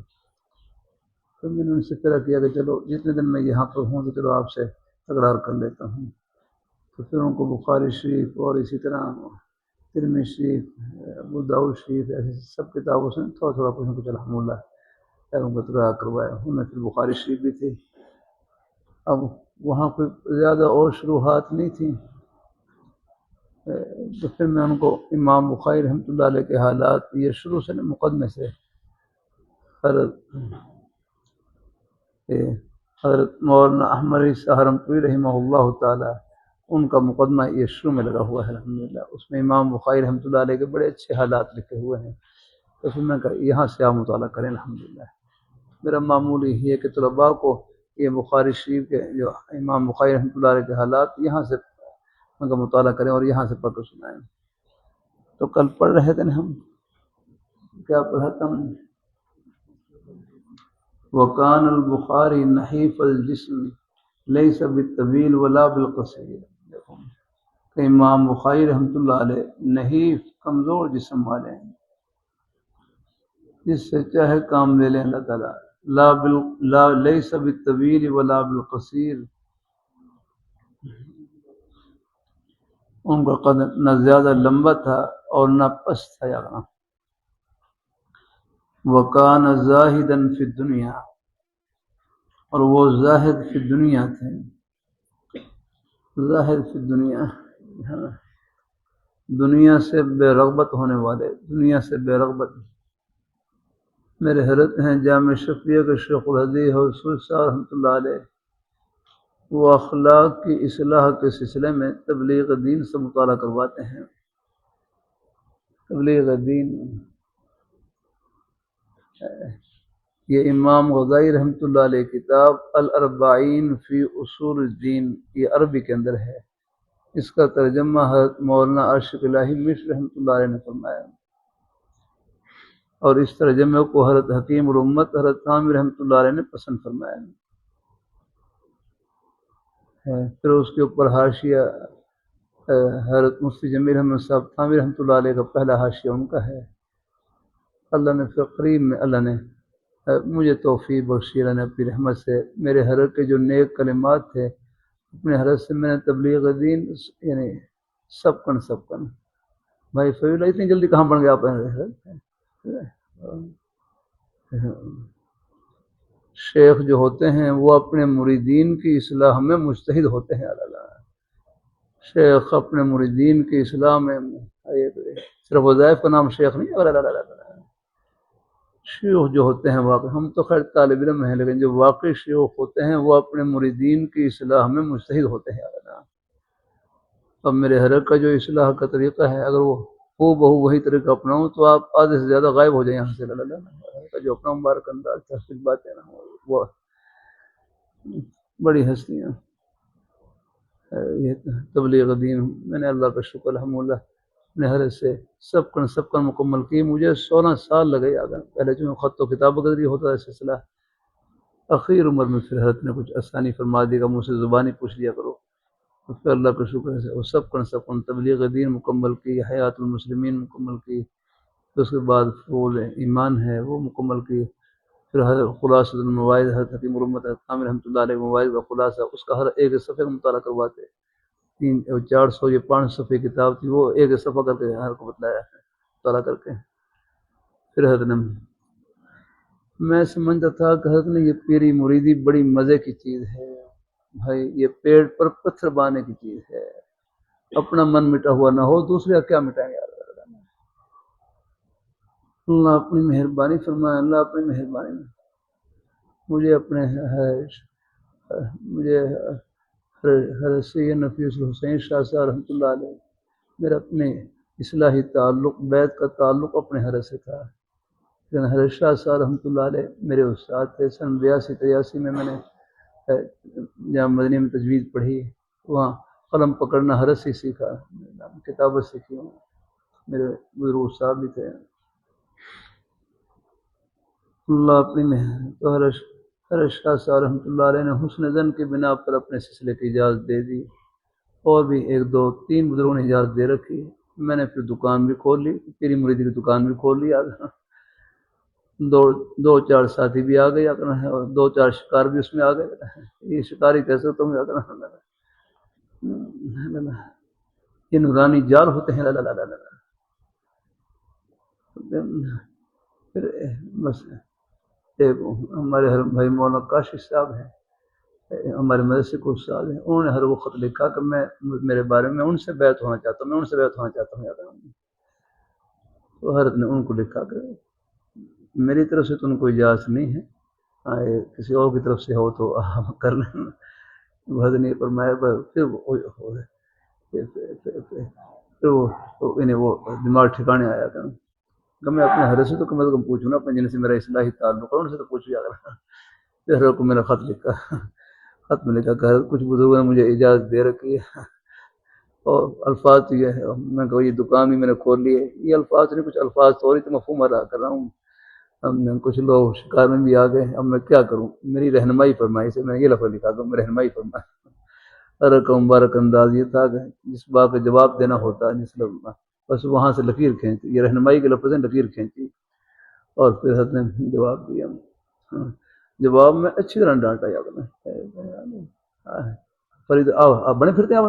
تو میں نے ان سے طرح کیا کہ چلو جتنے دن میں یہاں پر ہوں تو چلو آپ سے تکرار کر لیتا ہوں. تو پھر ان کو بخاری شریف اور اسی طرح ترمذی شریف، ابو داؤد شریف، ایسے سب کتابوں سے تھوڑا تھوڑا کچھ نہ کچھ الحمدللہ ان کو تکرار کروایا. ان میں پھر بخاری شریف بھی تھی. اب وہاں کوئی زیادہ اور شروحات نہیں تھیں، تو پھر میں ان کو امام بخاری رحمۃ اللہ علیہ کے حالات یہ شروع سے مقدمے سے حضرت مولانا احمد سہارنپوری رحمہ اللہ تعالی ان کا مقدمہ یہ شروع میں لگا ہوا ہے الحمدللہ. اس میں امام بخاری رحمۃ اللہ علیہ کے بڑے اچھے حالات لکھے ہوئے ہیں. تو پھر میں کہا یہاں سے آپ مطالعہ کریں الحمدللہ. میرا معمول یہی ہے کہ طلباء کو یہ بخاری شریف کے جو امام بخاری رحمۃ اللہ علیہ کے حالات یہاں سے ان کا مطالعہ کریں اور یہاں سے پڑھ کر سنائیں. تو کل پڑھ رہے تھے ہم کیا پڑھا تھا ہم؟ وکان البخاری نحیف الجسم لیس بالطویل ولا بالقصیر. دیکھو کہ امام بخاری رحمۃ اللہ علیہ نحیف کمزور جسم والے ہیں، جس سے چاہے کام لے لیں اللہ تعالیٰ. لا لیس بالطویل ولا بالقصیر، ان کا قد نہ زیادہ لمبا تھا اور نہ پست تھا یہاں. وکان زاہدا فی الدنیا، اور وہ زاہد فی الدنیا تھے. زاہد فی الدنیا، دنیا سے بے رغبت ہونے والے، دنیا سے بے رغبت. میرے حضرت ہیں جامع شفیع کے شیخ الحدیث حضرت صاحب رحمۃ اللہ علیہ، وہ اخلاق کی اصلاح کے سلسلے میں تبلیغ دین سے مطالعہ کرواتے ہیں. تبلیغ دین یہ امام غزالی رحمۃ اللہ علیہ کتاب الاربعین فی اصول الدین یہ عربی کے اندر ہے. اس کا ترجمہ حضرت مولانا ارشد الہی مشر رحمۃ اللہ علیہ نے فرمایا، اور اس ترجمے کو حضرت حکیم الامت حضرت ثانوی رحمۃ اللہ علیہ نے پسند فرمایا. پھر اس کے اوپر حاشیہ حضرت مفتی جمیل احمد صاحب ثانوی رحمۃ اللہ علیہ کا پہلا حاشیہ ان کا ہے. اللہ نے پھر قریب میں اللہ نے مجھے توفیق بخشی، اللہ نے اپنی رحمت سے میرے حضرت کے جو نیک کلمات تھے اپنے حضرت سے میں نے تبلیغ دین یعنی سب کن بھائی فیض اتنی جلدی کہاں بن گیا آپ؟ شیخ جو ہوتے ہیں وہ اپنے مریدین کی اصلاح میں مجتہد ہوتے ہیں. اللہ شیخ اپنے مریدین کی اصلاح میں صرف وظائف کا نام شیخ نہیں، شیوخ جو ہوتے ہیں واقعی، ہم تو خیر طالب علم ہیں، لیکن جو واقعی شیوخ ہوتے ہیں وہ اپنے مریدین کی اصلاح میں مجتہد ہوتے ہیں۔ اب میرے حضرت کا جو اصلاح کا طریقہ ہے، اگر وہ بہو وہی طریقہ اپناؤں تو آپ آدھے سے زیادہ غائب ہو جائیں یہاں سے۔ کا جو اپنا مبارک انداز تحقیق باتیں نا، وہ بڑی ہستیاں یہ تبلیغ دین، میں نے اللہ کا شکر الحمدللہ اپنے حضرت سے سب کن مکمل کی۔ مجھے 16 سال لگے آگا، پہلے جو خط و کتاب کے ذریعے ہوتا ہے سلسلہ، اخیر عمر میں پھر حضرت نے کچھ آسانی فرما دی گا، مجھ سے زبانی پوچھ لیا کرو، اس پہ اللہ کا شکر ہے۔ اور سب کن تبلیغ دین مکمل کی، حیات المسلمین مکمل کی، پھر اس کے بعد فضول ایمان ہے وہ مکمل کی، پھر حضرت خلاصۃ المواعظ، حضرت حکیم الامت عامر رحمۃ اللہ علیہ مواعظ کا خلاصہ، اس کا ہر ایک صفحے کا مطالعہ کرواتے، 400 یا 500 صفحے کتاب تھی، وہ ایک صفحہ کر کے ہر کو بتلایا ہے مطالعہ کر کے۔ پھر حضرت نے، میں سمجھتا تھا کہ حضرت نے یہ پیری مریدی بڑی مزے کی چیز ہے بھائی، یہ پیٹ پر پتھر باندھنے کی چیز ہے، اپنا من مٹا ہوا نہ ہو، دوسرے کا کیا مٹائیں گے؟ اللہ اپنی مہربانی فرمائے، اللہ اپنی مہربانی میں مجھے اپنے مجھے حضرت سید نفیس الحسین شاہ صاحب رحمۃ اللہ علیہ، میرا اپنے اصلاحی تعلق بیت کا تعلق اپنے حضرت سے تھا، لیکن حضرت شاہ صاحب رحمۃ اللہ علیہ میرے استاد تھے۔ سن 82-83 میں نے جامعہ مدنی میں تجوید پڑھی، وہاں قلم پکڑنا حضرت سے سیکھا، کتابت سیکھی ہوں، میرے بزرگ استاد بھی تھے۔ اللہ اپنی تو حضرت شاہ صاحب رحمۃ اللہ علیہ نے حسن ظن کی بنا پر اپنے سلسلے کی اجازت دے دی، اور بھی 1-2-3 بزرگوں نے اجازت دے رکھی۔ میں نے پھر دکان بھی کھول لی، پیری مریدی کی دکان بھی کھول لی، 2-4 ساتھی بھی آ گئے، اور 2-4 شکار بھی اس میں آ گئے۔ یہ شکاری کیسے تم یہ نورانی جال ہوتے ہیں۔ پھر بس ہمارے بھائی مولانا کاشف صاحب ہیں، ہمارے مدرسے کو استاد ہیں، انہوں نے ہر وہ خط لکھا کہ میرے بارے میں ان سے بیعت ہونا چاہتا ہوں، میں ان سے بیعت ہونا چاہتا ہوں۔ تو حضرت نے ان کو لکھا کہ میری طرف سے تو ان کو اجازت نہیں ہے، کسی اور کی طرف سے ہو تو کر لیں۔ حضرت نے فرمایا، پھر انہیں وہ دماغ ٹھکانے آیا تھا کہ میں اپنے حضرت سے تو کم از کم پوچھوں نا، اپنے جن سے میرا اصلاحی تعلق ہے ان سے تو پوچھ لیا کرا۔ پھر حضرت کو میرا خط لکھا، خط میں لکھا کہ حضرت کچھ بزرگوں نے مجھے اجازت دے رکھی ہے، اور الفاظ تو یہ ہے، میں کہا یہ دکان بھی میں نے کھول لی ہے، یہ الفاظ نہیں، کچھ الفاظ تو اور ہی تو مفہوم ادا کر رہا ہوں۔ کچھ لوگ شکار میں بھی آ گئے، اب میں کیا کروں، میری رہنمائی فرمائی سے میں نے یہ لفظ لکھا کہ میں رہنمائی فرمائی۔ حضرت کا مبارک انداز یہ تھا کہ جس بات کا جواب دینا ہوتا ہے، جس لفظ بس وہاں سے لکیر کھینچی، یہ رہنمائی کے لفظ ہیں، لکیر کھینچی، اور پھر حضرت نے جواب دیا۔ جواب میں اچھی طرح ڈانٹا یاد میں، فرید آپ بنے پھرتے ہیں،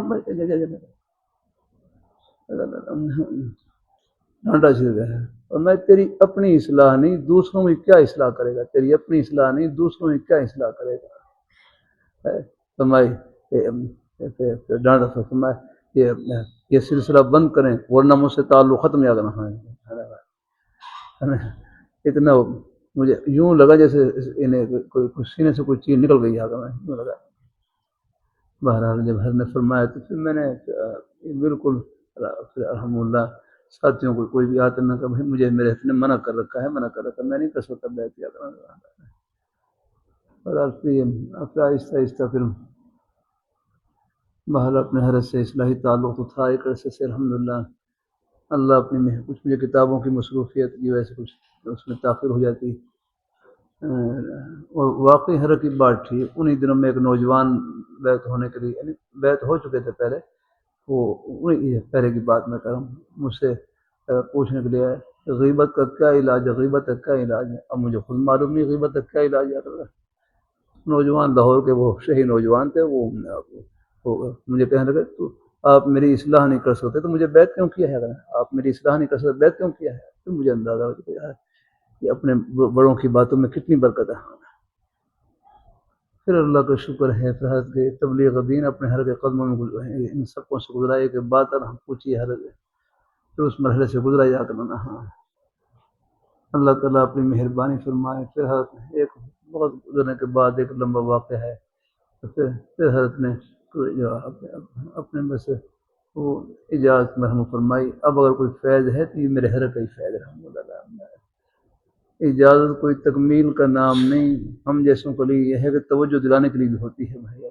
ڈانٹا چھڑ گیا ہے، اور میں تیری اپنی اصلاح نہیں دوسروں میں کیا اصلاح کرے گا، تیری اپنی اصلاح نہیں دوسروں میں کیا اصلاح کرے گا۔ فرمائی ڈانٹا تھا، فرمایا یہ سلسلہ بند کریں ورنہ مجھ سے تعلق ختم یا کرنا ہے۔ اتنا مجھے یوں لگا جیسے انہیں کوئی سینے سے کوئی چیز نکل گئی، آگا میں یوں لگا۔ بہرحال جب حضرت نے فرمایا تو پھر میں نے بالکل الحمدللہ ساتھیوں کو کوئی بھی آتا، میں کہا بھائی مجھے میرے حضرت نے منع کر رکھا ہے، میں نہیں کر سکتا بیعت کیا کرنا۔ اور پھر آہستہ آہستہ پھر بہرحال اپنے حضرت سے اصلاحی تعلق تو تھا ایک عرصے سے الحمدللہ۔ اللہ اپنی کچھ مجھے کتابوں کی مصروفیت کی وجہ سے کچھ اس میں تاخیر ہو جاتی، اور واقعی حضرت کی بات تھی۔ انہی دنوں میں ایک نوجوان بیعت ہونے کے لیے، یعنی بیعت ہو چکے تھے پہلے، وہ پہلے کی بات میں کروں، مجھ سے پوچھنے کے لیے غیبت کا کیا علاج ہے، غیبت کا کیا علاج ہے۔ اب مجھے خود معلوم نہیں غیبت کا کیا علاج ہے۔ نوجوان لاہور کے وہ شہی نوجوان تھے، وہ مجھے کہنے لگے تو آپ میری اصلاح نہیں کر سکتے تو مجھے بیعت کیوں کیا ہے، آپ میری اصلاح نہیں کر سکتے بیعت کیوں کیا ہے۔ پھر مجھے اندازہ ہو کہ یار یہ اپنے بڑوں کی باتوں میں کتنی برکت ہے۔ پھر اللہ کا شکر ہے، پھر حضرت کے تبلیغ دین اپنے حضرت کے قدموں میں ان سب سے گزرائی کے بعد ہم پوچھیے حضرت، پھر اس مرحلے سے گزرا جا کر ہاں اللہ تعالیٰ اپنی مہربانی فرمائے۔ پھر حضرت ایک بہت گزرنے کے بعد ایک لمبا واقعہ ہے، تو پھر حضرت نے جو اپنے بس وہ اجازت مرحوم فرمائی، اب اگر کوئی فیض ہے تو یہ میرے حضرت کا ہی فیض ہے رحمۃ اللہ۔ اجازت کوئی تکمیل کا نام نہیں، ہم جیسوں کے لیے یہ ہے کہ توجہ دلانے کے لیے بھی ہوتی ہے بھائی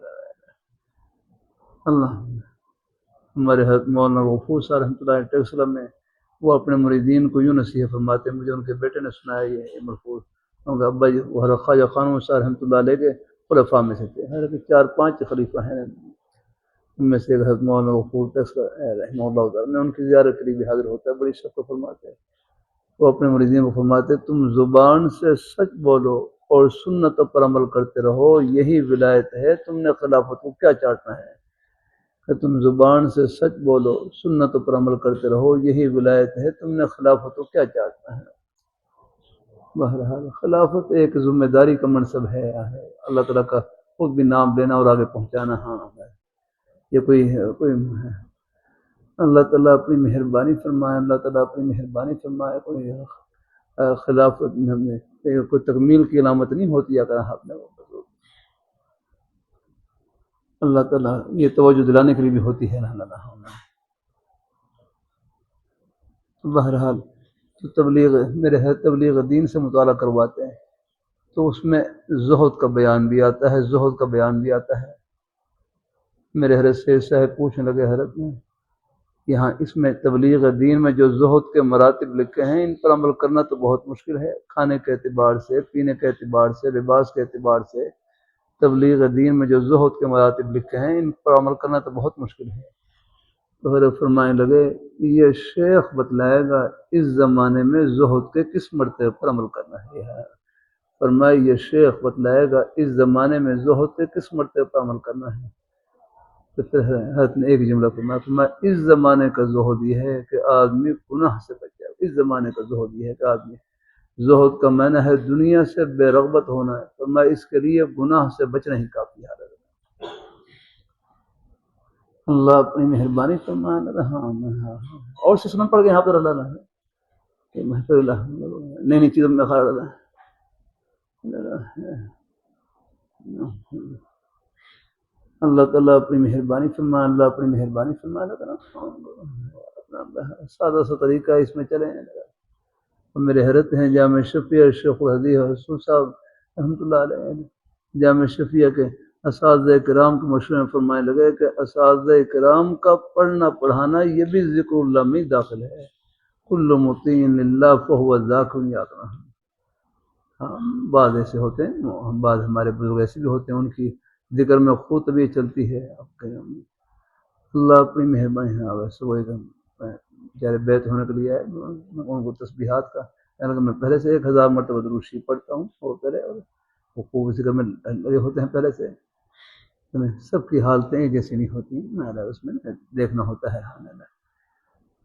اللہ۔ ہمارے حضرت مولانا غفور صاحب رحمۃ اللہ علیہ وسلم میں وہ اپنے مریدین کو یوں نصیحت فرماتے ہیں، مجھے ان کے بیٹے نے سنایا یہ ملفوظ، ان کا ابا جی وہ حضرت خواجہ خانم صاحب رحمۃ اللہ علیہ کے خلفاء میں سے تھے، حضرت 4-5 خلیفہ ہیں، ان میں سے ایک حضرت مولانا غفور رحمہ اللہ تعالیٰ، میں ان کی زیارت کے لیے بھی حاضر ہوتا ہے، بڑی شفقت فرماتے ہیں۔ وہ اپنے مریدین کو فرماتے تم زبان سے سچ بولو اور سنت پر عمل کرتے رہو، یہی ولایت ہے، تم نے خلافت کو کیا چاٹنا ہے؟ کہ تم زبان سے سچ بولو، سنت پر عمل کرتے رہو، یہی ولایت ہے، تم نے خلافت کو کیا چاٹنا ہے؟ بہرحال خلافت ایک ذمہ داری کا منصب ہے، اللہ تعالیٰ کا خود بھی نام لینا اور آگے پہنچانا، ہاں یہ کوئی اللہ تعالیٰ اپنی مہربانی فرمائے، اللہ تعالیٰ اپنی مہربانی فرمائے، کوئی خلافت میں کوئی تکمیل کی علامت نہیں ہوتی، اگر آپ نے اللہ تعالیٰ یہ توجہ دلانے کے لیے بھی ہوتی ہے نا۔ بہرحال تو تبلیغ میرے ہے تبلیغ دین سے مطالعہ کرواتے ہیں، تو اس میں زہد کا بیان بھی آتا ہے، زہد کا بیان بھی آتا ہے۔ میرے حضرت سے صاحب پوچھنے لگے حضرت میں یہاں اس میں تبلیغ دین میں جو زہد کے مراتب لکھے ہیں ان پر عمل کرنا تو بہت مشکل ہے، کھانے کے اعتبار سے، پینے کے اعتبار سے، لباس کے اعتبار سے تبلیغ دین میں جو زہد کے مراتب لکھے ہیں ان پر عمل کرنا تو بہت مشکل ہے۔ تو حضرت فرمانے لگے یہ شیخ بتلائے گا اس زمانے میں زہد کے کس مرتبے پر عمل کرنا ہے، فرمائے یہ شیخ بتلائے گا اس زمانے میں زہد کے کس مرتبے پر عمل کرنا ہے۔ تو پھر حضرت نے ایک جملہ فرمایا اس زمانے کا زہد یہ ہے کہ آدمی گناہ سے بچ جائے، اس زمانے کا زہد یہ ہے کہ آدمی زہد کا معنی ہے دنیا سے بے رغبت ہونا ہے، فرمایا اس کے لیے گناہ سے بچنا ہی کافی ہے۔ اللہ اپنی مہربانی فرمائے۔ ہاں اور سے سنن پڑ گئے یہاں پر اللہ محفل اللہ نئی نئی چیزوں میں خیال اللہ اللہ تعالیٰ اپنی مہربانی فرمائے، اللہ اپنی مہربانی فرمائے۔ سادہ سا طریقہ اس میں چلیں۔ میرے حضرت ہیں جامع شفیع شیخ الحدیث رسول صاحب رحمۃ اللہ علیہ، جامع شفیع کے اساتذہ کرام کے مشورے میں فرمانے لگے کہ اساتذہ کرام کا پڑھنا پڑھانا یہ بھی ذکر اللہ میں داخل ہے، کل مطیع للہ فہو ذاکر یاتنا۔ ہاں بعض ایسے ہوتے ہیں، بعض ہمارے بزرگ ایسے بھی ہوتے ہیں ان کی ذکر میں خود طبیعت چلتی ہے۔ اللہ اپنی مہربانی ہے، ویسے وہ ایک بیچارے بیت ہونے کے لیے آئے، ان کو تسبیحات کا میں پہلے سے 1000 مرتبہ درود شریف پڑھتا ہوں، اور پہلے وہ خوب ذکر میں لگے ہوتے ہیں پہلے سے، سب کی حالتیں ایک جیسی نہیں ہوتی، اس میں دیکھنا ہوتا ہے۔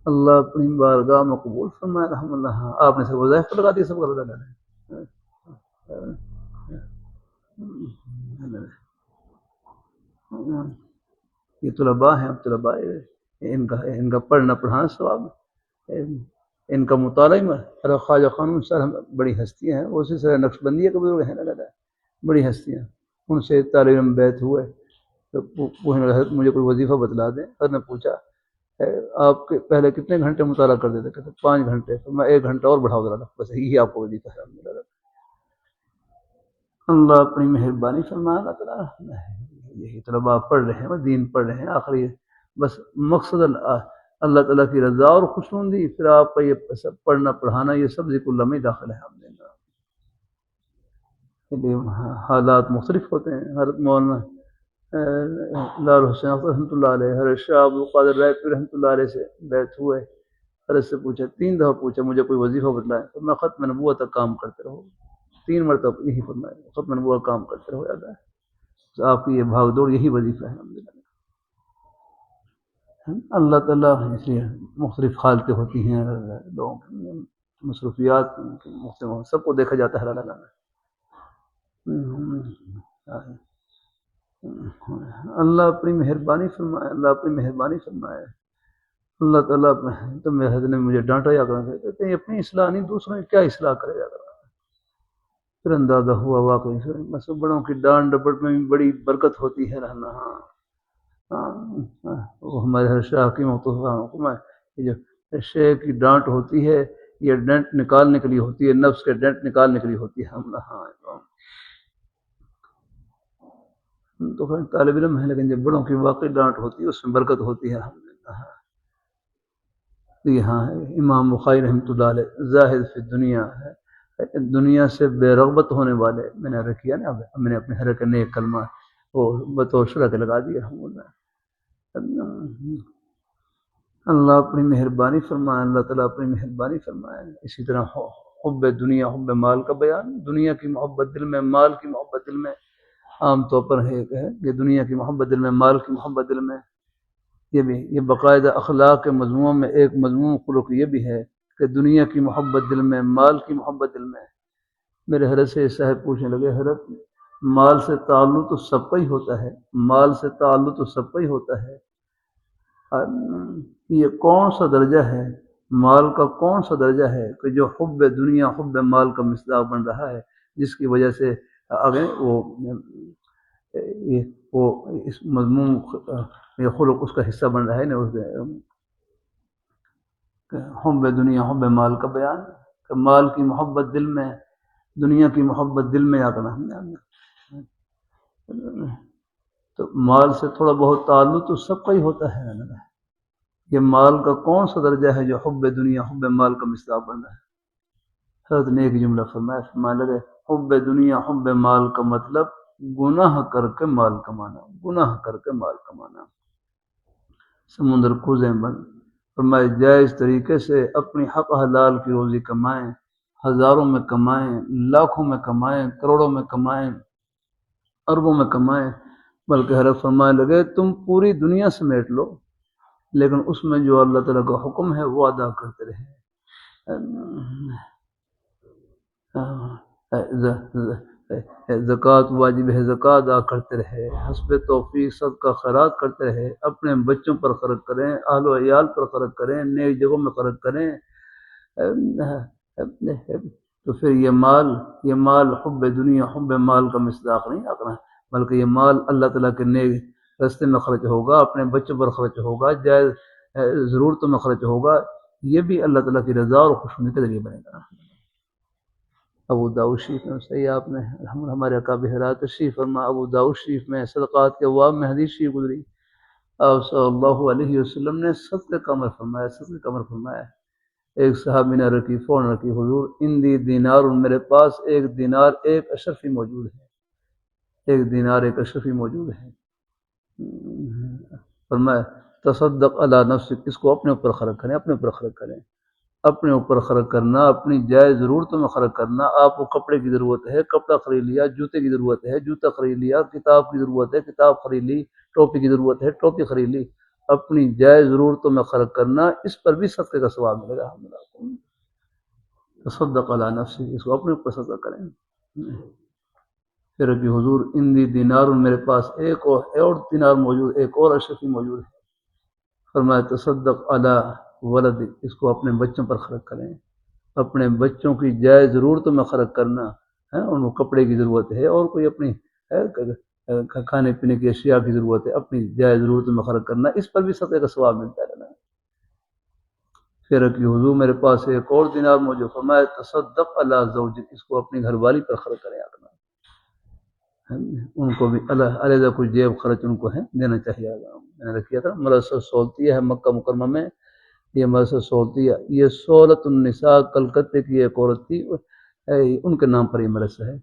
اللہ اپنی بارگاہ میں قبول فرمائے رحم اللہ۔ آپ نے سب وظائف پر لگا دیا سب کو اللہ یہ طلباء ہیں، اب طلباء ان کا پڑھنا پڑھانا ثواب، ان کا مطالعہ ہی خواجہ خانم صاحب بڑی ہستیاں ہیں، اسی طرح نقش بندیہ کے بزرگ ہیں بڑی ہستیاں، ان سے تعلیم بیت ہوئے تو پوچھنے لگا مجھے کوئی وظیفہ بتلا دیں۔ سر نے پوچھا آپ کے پہلے کتنے گھنٹے مطالعہ کر دیتے؟ کہتے 5 گھنٹے، تو میں 1 گھنٹہ اور بڑھاؤ ذرا، بس یہی آپ کو وظیفہ ہے۔ اللہ اپنی مہربانی فرمائے، اللہ تعالیٰ یہی طلباء پڑھ رہے ہیں اور دین پڑھ رہے ہیں، آخری بس مقصد اللہ تعالیٰ کی رضا اور خوشنودی، پھر آپ کا یہ پڑھنا پڑھانا یہ سب ذکر اللہ میں داخل ہے۔ حالات مختلف ہوتے ہیں۔ حضرت مولانا لال حسین رحمۃ اللہ علیہ، حضرت شاہ عبد القادر رائے پیر رحمۃ اللہ علیہ سے بیعت ہوئے، حضرت سے پوچھا 3 دفعہ پوچھا مجھے کوئی وظیفہ بتلائیں، تو میں ختم نبوت تک کام کرتے رہو، 3 مرتبہ یہی فرمایا ختم نبوت کام کرتے رہو، یاد ہے آپ کی یہ بھاگ دوڑ یہی وظیفہ ہے۔ اللہ تعالیٰ اس لیے مختلف حالتیں ہوتی ہیں، لوگوں مصروفیات مختلف، سب کو دیکھا جاتا ہے اللہ تعالیٰ۔ اللہ اپنی مہربانی فرمائے، اللہ اپنی مہربانی فرمائے۔ اللہ تعالیٰ تو میرے حضرت نے مجھے ڈانٹا یا کرنا کہتے ہیں اپنی اصلاح نہیں دوسروں کی کیا اصلاح کرے گا۔ پھر اندازہ ہوا واقعی بس بڑوں کی ڈانٹ ڈپٹ میں بھی بڑی برکت ہوتی ہے رہنا۔ وہ ہمارے ہر شاہ کی حکم ہے، یہ جو شے کی ڈانٹ ہوتی ہے یہ ڈنٹ نکالنے کے لیے ہوتی ہے، نفس کے ڈنٹ نکالنے کے لیے ہوتی ہے۔ تو پھر طالب علم ہے لیکن جب بڑوں کی واقعی ڈانٹ ہوتی ہے اس میں برکت ہوتی ہے الحمدللہ۔ یہاں امام بخاری رحمۃ اللہ علیہ زاہد فی دنیا ہے، دنیا سے بے رغبت ہونے والے، میں نے عرض کیا نا، میں نے اپنے حرکت نے ایک کلمہ وہ بطور شرح کے لگا دیا الحمدللہ۔ اللہ اپنی مہربانی فرمائے، اللہ تعالیٰ اپنی مہربانی فرمائے۔ اسی طرح حب دنیا حب مال کا بیان، دنیا کی محبت دل میں، مال کی محبت دل میں عام طور پر ہے کہ دنیا کی محبت دل میں، مال کی محبت دل میں، یہ باقاعدہ اخلاق کے مضمون میں ایک مضمون خلق یہ بھی ہے کہ دنیا کی محبت دل میں، مال کی محبت دل میں۔ میرے حضرت سے صاحب پوچھنے لگے، حضرت مال سے تعلق تو سب کا ہی ہوتا ہے، مال سے تعلق تو سب کا ہی ہوتا ہے، یہ کون سا درجہ ہے، مال کا کون سا درجہ ہے کہ جو حب دنیا حب مال کا مصداق بن رہا ہے، جس کی وجہ سے آگے وہ اس مضمون یہ خلق اس کا حصہ بن رہا ہے نا، حب دنیا حب مال کا بیان کہ مال کی محبت دل میں، دنیا کی محبت دل میں آ کر تو مال سے تھوڑا بہت تعلق تو سب کا ہی ہوتا ہے۔ یہ مال کا کون سا درجہ ہے جو حب دنیا حب مال کا مصداق بن رہا ہے؟ حضرت نے ایک جملہ فرمایا لگے حب دنیا حب مال کا مطلب گناہ کر کے مال کمانا، گناہ کر کے مال کمانا، سمندر کوزیں بند فرمائے جائز طریقے سے اپنی حق حلال کی روزی کمائیں، ہزاروں میں کمائیں، لاکھوں میں کمائیں، کروڑوں میں کمائیں، اربوں میں کمائیں، بلکہ حضرت فرمائے لگے تم پوری دنیا سمیٹ لو لیکن اس میں جو اللہ تعالیٰ کا حکم ہے وہ ادا کرتے رہے۔ زکوٰۃ واجب ہے، زکوٰۃ ادا کرتے رہے، حسب توفیق صدقہ خیرات کرتے رہے، اپنے بچوں پر خرچ کریں، اہل و عیال پر خرچ کریں، نیک جگہوں میں خرچ کریں، تو پھر یہ مال حب دنیا حب مال کا مصداق نہیں آنا، بلکہ یہ مال اللہ تعالیٰ کے نیک راستے میں خرچ ہوگا، اپنے بچوں پر خرچ ہوگا، جائز ضرورتوں میں خرچ ہوگا، یہ بھی اللہ تعالیٰ کی رضا اور خوشنودی کے ذریعے بنے گا۔ ابو داؤد شریف میں صحیح آپ نے ہمارے اکابر حضرات تشریف فرما، ابو داؤد شریف میں صدقات کے ابواب میں حدیث شریف گزری، آپ صلی اللہ علیہ وسلم نے صدقے کا امر فرمایا، صدقے کا امر فرمایا۔ ایک صحابی نے رکھی، فوراً رکھی، حضور اندی دینار، میرے پاس ایک دینار ایک اشرفی موجود ہے، ایک دینار ایک اشرفی موجود ہے۔ فرمایا تصدق علی نفسک، اس کو اپنے اوپر خرچ کریں، اپنے اوپر خرچ کریں، اپنے اوپر خرچ کرنا، اپنی جائز ضرورتوں میں خرچ کرنا۔ آپ کو کپڑے کی ضرورت ہے، کپڑا خرید لیا، جوتے کی ضرورت ہے، جوتا خرید لیا، کتاب کی ضرورت ہے، کتاب خرید لی، ٹوپی کی ضرورت ہے، ٹوپی خرید لی، اپنی جائز ضرورتوں میں خرچ کرنا، اس پر بھی صدقے کا ثواب ملے گا۔ تصدق علی نفسک، اس کو اپنے اوپر صدقہ کریں۔ پھر کہ حضور اندی دینار، میرے پاس ایک اور دینار موجود، ایک اور اشرفی موجود ہے۔ فرمایا تصدق علی ولد، اس کو اپنے بچوں پر خرچ کریں، اپنے بچوں کی جائز ضرورتوں میں خرچ کرنا ہے، ان کو کپڑے کی ضرورت ہے اور کوئی اپنی کھانے پینے کی اشیاء کی ضرورت ہے، اپنی جائز ضرورتوں میں خرچ کرنا، اس پر بھی صدقے کا ثواب ملتا ہے۔ پھر کہ حضور میرے پاس ایک اور دینار موجود، فرمایا تصدق علی زوجک، اس کو اپنی گھر والی پر خرچ کریں، ان کو بھی علیحدہ کچھ جیب خرچ ان کو ہے دینا چاہیے۔ میں نے رکھا تھا مدرسہ سولتیہ ہے مکہ مکرمہ میں، یہ مدرسہ سولتیہ، یہ سولت النساء کلکتے کی ایک عورت تھی، ان کے نام پر یہ مدرسہ ہے۔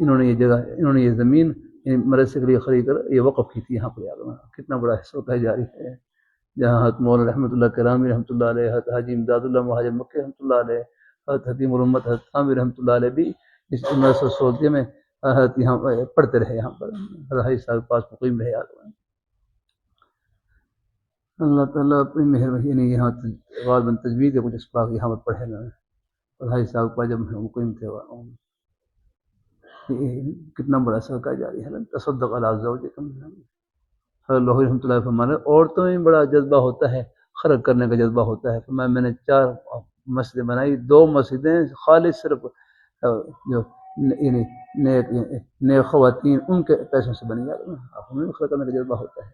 انہوں نے یہ جگہ، انہوں نے یہ زمین مدرسے کے لیے خرید کر یہ وقف کی تھی یہاں پر۔ کتنا بڑا حصہ جاری ہے، جہاں حضرت مولانا رحمۃ اللہ کرامی رحمۃ اللہ علیہ، حضرت حاجی امداد اللہ مہاجر مکی رحمۃ اللہ علیہ، حضرت حکیم الامت حضرت عامر رحمۃ اللہ علیہ بھی اس مدرسہ سولتیہ میں یہاں پڑھتے رہے، یہاں پر رہائی صاحب کے پاس مقیم رہے۔ اللہ تعالیٰ اپنی مہربانی، یہاں غالباً تجوید کے کچھ اسباق یہاں پر پڑھے نا، رہائی صاحب کا جب مقیم تھے۔ یہ کتنا بڑا صدقہ جاری ہے. تصدق علی زوجکم. اللہ رحمۃ اللہ فرمانے عورتوں میں بڑا جذبہ ہوتا ہے، خرچ کرنے کا جذبہ ہوتا ہے. میں نے 4 مسجدیں بنائی، 2 مسجدیں خالص صرف جو نیک خواتین ان کے پیسوں سے بنی. ہمیں خرچ کرنے کا جذبہ ہوتا ہے.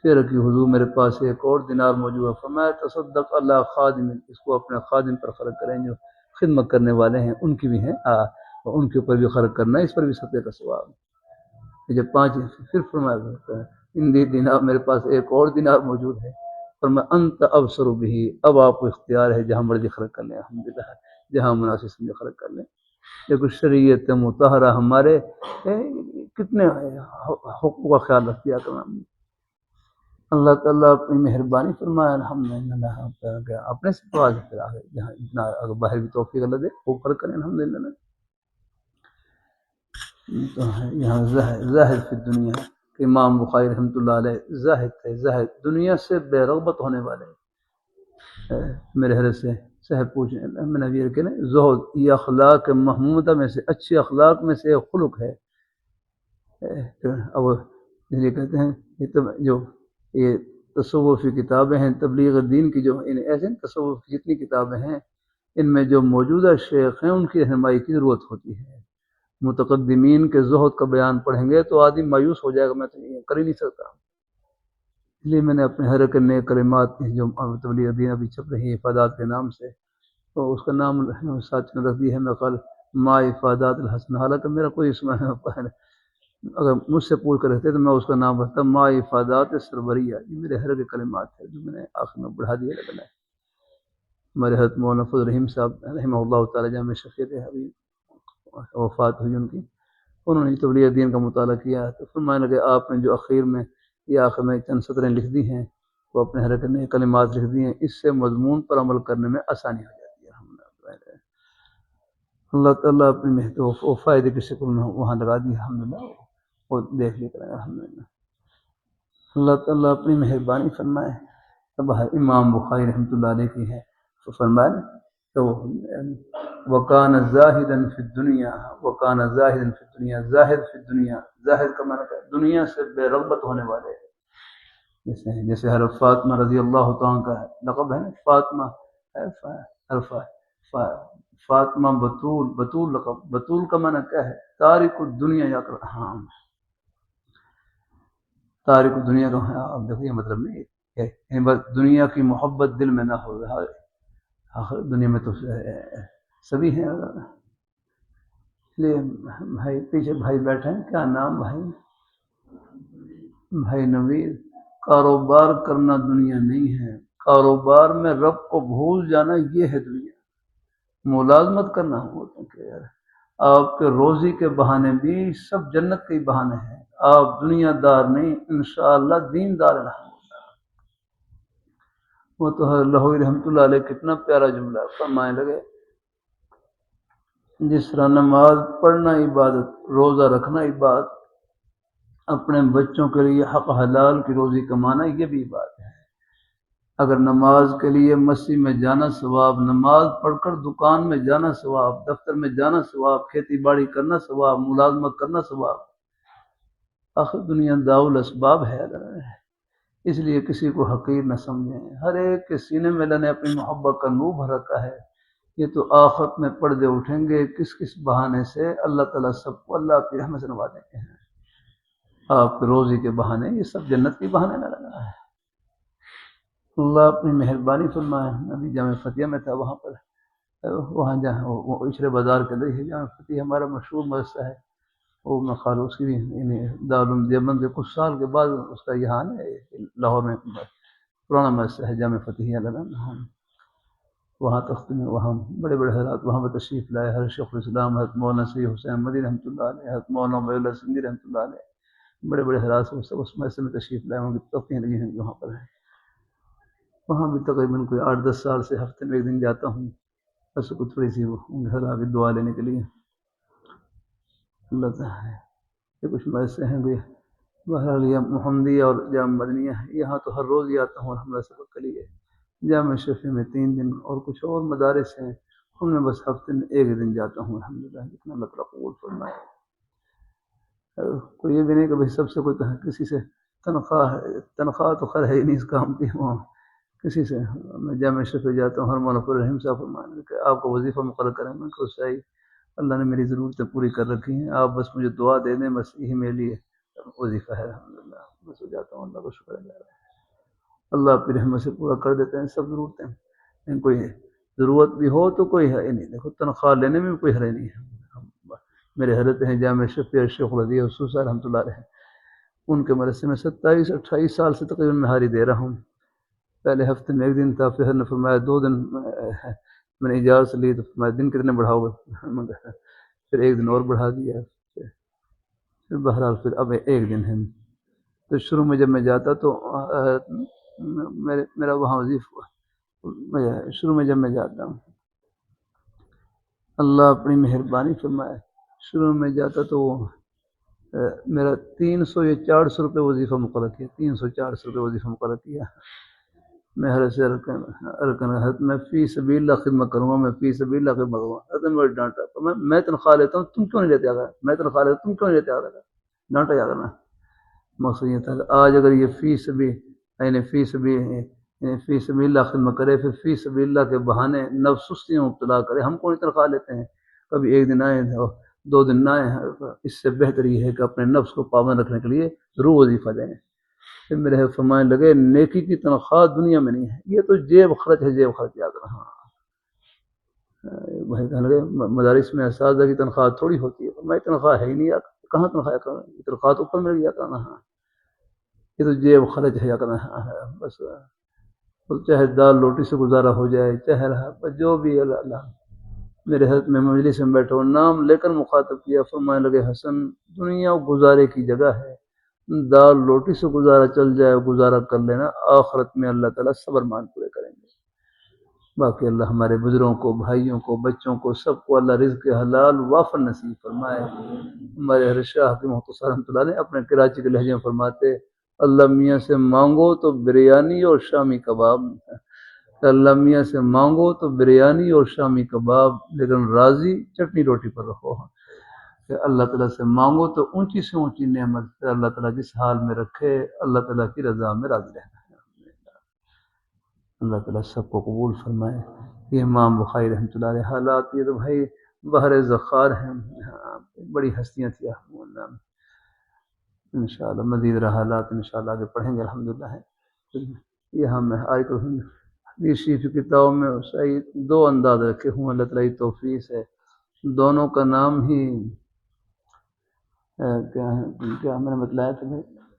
پھر کہ حضور میرے پاس ایک اور دینار موجود ہے، فرمایا تصدق اللہ خادم، اس کو اپنے خادم پر خرچ کریں جو خدمت کرنے والے ہیں، ان کی بھی ہیں، ان کے اوپر بھی خرچ کرنا ہے، اس پر بھی صدقے کا ثواب. جب 5 پھر فرمایا ان دینار میرے پاس ایک اور دینار موجود ہے، فرمایا انت ابصر بھی، اب آپ کو اختیار ہے جہاں مرضی خرچ کر لیں، الحمدللہ جہاں مناسب سمجھے خرچ کر لیں. لیکن شریعت مطہرہ ہمارے کتنے حقوق کا خیال رکھ دیا کرنا. اللہ تعالیٰ اپنی مہربانی فرمائے الحمدللہ. اپنے سے تو آگے پھر آگے جہاں اتنا اگر باہر بھی توفیق اللہ دے وہ فرق کریں الحمدللہ. تو یہاں زاہد فی دنیا کہ امام بخاری رحمۃ اللہ علیہ زاہد تھے، زاہد دنیا سے بے رغبت ہونے والے. میرے حضرت سے صاحب پوچھیں میں نے یہ کہ زہد یہ اخلاق محمودہ میں سے اچھی اخلاق میں سے ایک خلق ہے. اب اس لیے کہتے ہیں یہ تصوفی کتابیں ہیں تبلیغ دین کی، جو ایسے تصوف کی جتنی کتابیں ہیں ان میں جو موجودہ شیخ ہیں ان کی رہنمائی کی ضرورت ہوتی ہے. متقدمین کے زہد کا بیان پڑھیں گے تو آدمی مایوس ہو جائے گا، میں تو یہ کر ہی نہیں سکتا. اس لیے میں نے اپنے حرکت نئے کلمات جو تبلیغ دین ابھی چھپ رہی ہے افادات کے نام سے، تو اس کا نام ساتھ میں رکھ دی ہے میں قال ما افادات الحسن. حالانکہ میرا کوئی اس میں اگر مجھ سے پوچھ کر رہتے تو میں اس کا نام رکھتا ما افادات سربریہ. یہ میرے حرکت کلمات ہے جو میں نے آخر میں بڑھا دیا لگنا ہے. ہمارے حضرت مولانا فضل رحیم صاحب رحمہ اللہ تعالیٰ جامع شفیع ابھی وفات ہوئی ان کی، انہوں نے تبلیغ دین کا مطالعہ کیا تو فرمانے لگے آپ نے جو اخیر میں یا آخر میں چند سطریں لکھ دی ہیں وہ اپنے حرکت نے کلمات لکھ دی ہیں، اس سے مضمون پر عمل کرنے میں آسانی ہو جاتی ہے. اللہ تعالیٰ اپنی محنت و فائدے کی شکل میں وہاں لگا دی الحمدللہ، وہ دیکھ لیا کریں الحمدللہ. اللہ تعالیٰ اپنی مہربانی فرمائے. اب امام بخاری رحمۃ اللہ علیہ کی ہے تو فرمائے تو وکان زاہدن فی الدنیا، وکان زاہدن فی الدنیا، زاہد فی الدنیا، زاہد کا معنی ہے دنیا سے بے رغبت ہونے والے. جیسے حضرت فاطمہ رضی اللہ تعالیٰ کا لقب ہے نا فاطمہ، فاطمہ بطول، بطول لقب. بطول کا معنی کیا ہے؟ تارک الدنیا یا کر. ہاں تارک الدنیا کا آپ دیکھو یہ مطلب نہیں ہے بس دنیا کی محبت دل میں نہ ہو. آخر دنیا میں تو سبھی ہیں. اس لیے بھائی پیچھے بھائی بیٹھے ہیں، کیا نام بھائی نویر. کاروبار کرنا دنیا نہیں ہے، کاروبار میں رب کو بھول جانا یہ ہے دنیا. ملازمت کرنا ہوتا کہ یار آپ کے روزی کے بہانے بھی سب جنت کے ہی بہانے ہیں. آپ دنیا دار نہیں، انشاءاللہ دین دار رہا. وہ تو لاہوری رحمۃ اللہ علیہ کتنا پیارا جملہ فرمائے لگے، جس طرح نماز پڑھنا عبادت، روزہ رکھنا عبادت، اپنے بچوں کے لیے حق حلال کی روزی کمانا یہ بھی عبادت ہے. اگر نماز کے لیے مسجد میں جانا ثواب، نماز پڑھ کر دکان میں جانا ثواب، دفتر میں جانا ثواب، کھیتی باڑی کرنا ثواب، ملازمت کرنا ثواب. آخر دنیا داؤ الاسباب ہے. اس لیے کسی کو حقیر نہ سمجھیں. ہر ایک کے سینے میں اللہ نے اپنی محبت کا نور بھر رکھا ہے. یہ تو آخرت میں پردے اٹھیں گے کس کس بہانے سے. اللہ تعالیٰ سب کو اللہ کی رحمت سے نوازیں گے. آپ کے روزی کے بہانے یہ سب جنت کے بہانے نہ لگا ہے. اللہ اپنی مہربانی فرمائے. ابھی جامع فتح میں تھا، وہاں پر وہاں جہاں وہ عشرے بازار کے اندر جامع فتح ہمارا مشہور مدرسہ ہے. وہ میں خالوص کی بھی دارالعلوم دیوبند کے کچھ سال کے بعد اس کا یہاں لاہور میں پرانا مدرسہ ہے جامع فتح علیہ. وہاں تخت میں وہاں بڑے بڑے حضرات وہاں پر تشریف لائے. حضرت شیخ الاسلام حضرت مولانا سید حسین مدنی رحمۃ اللہ علیہ، حضرت مولانا عبید اللہ سندھی رحمۃ اللہ علیہ، بڑے بڑے حضرات اس مدرسے میں تشریف لائے. وہاں کی تختیں لگی ہیں وہاں پر ہیں. وہاں بھی تقریباً کوئی 8-10 سال سے ہفتے میں ایک دن جاتا ہوں، بس کو تھوڑی سی گھر آ کے دعا لینے کے لیے. اللہ تعالیٰ یہ کچھ مدرسے ہیں کوئی بہرحال یہ محمدیہ اور جامع مدنیہ ہے. یہاں تو ہر روز ہی آتا ہوں الحمدللہ سبق کے لیے. جامع شفیع میں 3 دن، اور کچھ اور مدارس ہیں میں بس ہفتے میں ایک دن جاتا ہوں الحمدللہ، جتنا اللہ تعالیٰ قبول فرمائے۔ کوئی یہ بھی نہیں کہ بھائی سب سے کوئی کسی سے تنخواہ تو خیر ہے ہی نہیں اس کام کی، وہ کسی سے میں جامع شفیع جاتا ہوں، ہر مولانا پر رحیم صاحب فرمائیں کہ آپ کو وظیفہ مقرر کریں، میں کہ صحیح اللہ نے میری ضرورتیں پوری کر رکھی ہیں، آپ بس مجھے دعا دے دیں، بس یہی میرے لیے وظیفہ ہے الحمدللہ، بس ہو جاتا ہوں، اللہ کا شکر ہے۔ اللہ اپنی رحمت سے پورا کر دیتے ہیں سب ضرورتیں، لیکن کوئی ضرورت بھی ہو تو کوئی ہے نہیں، دیکھو تنخواہ لینے میں بھی کوئی حرج نہیں ہے۔ میرے حضرت ہیں جامع شفیع شیخ رضی حسوس رحمۃ اللہ علیہ، ان کے مدرسے میں 27-28 سال سے تقریباً میں حاضری دے رہا ہوں۔ پہلے ہفتے میں ایک دن تھا، پھر نے فرمایا 2 دن میں نے اجازت لی، تو فرمایا دن کتنے بڑھاؤ گے؟ پھر ایک دن اور بڑھا دیا، پھر بہرحال پھر اب ایک دن ہے۔ تو شروع میں جب میں جاتا تو میرا وہاں وظیفہ شروع میں جب میں جاتا ہوں، اللہ اپنی مہربانی فرمائے، شروع میں جاتا تو میرا 300 یا 400 روپے وظیفہ مقرر کیا، 300-400 روپے وظیفہ مقرر کیا۔ میں حضرت سے حضرت میں فی سبیل اللہ خدمت کروں گا، میں فی سبیل اللہ خدمت کروں گا۔ حضرت نے مجھے ڈانٹا، میں تنخواہ لیتا ہوں، تم کیوں نہیں لیتے آگا؟ میں تنخواہ لیتا ہوں، تم کیوں نہیں لیتے آگا؟ ڈانٹا جا کرنا۔ مقصد یہ تھا کہ آج اگر یہ فی سبیل اللہ خدمت کرے، پھر فی سبیل اللہ کے بہانے نفس سستی میں مبتلا کرے، ہم کون تنخواہ لیتے ہیں؟ کبھی ایک دن آئے 2 دن نہ آئے، اس سے بہتر یہ ہے کہ اپنے نفس کو پابند رکھنے کے لیے ضرور وظیفہ دیں۔ پھر میرے فرمانے لگے نیکی کی تنخواہ دنیا میں نہیں ہے، یہ تو جیب خرچ ہے، جیب خرچ یاد رہا۔ وہی کہنے لگے مدارس میں اساتذہ کی تنخواہ تھوڑی ہوتی ہے، میں تنخواہ ہے ہی نہیں، کہاں تنخواہ کرنا، تنخواہ تو اوپر مل گیا کرنا، ہاں یہ تو جیب خرچ ہے یا کرنا، بس چاہے دال روٹی سے گزارا ہو جائے، چاہے جو بھی۔ اللہ میرے حضرت میں مجلس میں بیٹھا ہوں، نام لے کر مخاطب کیا، فرمانے لگے حسن دنیا گزارے کی جگہ ہے، دال روٹی سے گزارا چل جائے، گزارا کر لینا، آخرت میں اللہ تعالیٰ صبر مان پورے کریں گے۔ باقی اللہ ہمارے بزرگوں کو، بھائیوں کو، بچوں کو، سب کو اللہ رزق حلال وافر نصیب فرمائے۔ ہمارے حضرت شاہ کی مختصر رحمۃ اللہ علیہ اپنے کراچی کے لہجے میں فرماتے، اللہ میاں سے مانگو تو بریانی اور شامی کباب، اللہ میاں سے مانگو تو بریانی اور شامی کباب، لیکن راضی چٹنی روٹی پر رہو۔ کہ اللہ تعالیٰ سے مانگو تو اونچی سے اونچی نعمت، پھر اللہ تعالیٰ جس حال میں رکھے اللہ تعالیٰ کی رضا میں راضی رہنا ہے۔ اللہ تعالیٰ سب کو قبول فرمائے۔ یہ امام بخاری رحمۃ اللہ علیہ حالات، یہ تو بھائی بحر ذخار ہیں، بڑی ہستیاں تھیں انشاءاللہ۔ مزید حالات انشاءاللہ آگے پڑھیں گے الحمدللہ۔ یہاں میں آئے تو حدیث شریف کی کتابوں میں صحیح 2 انداز رکھے ہوں، اللہ تعالیٰ کی توفیق سے دونوں کا نام ہی کیا میں نے بتلایا تھا،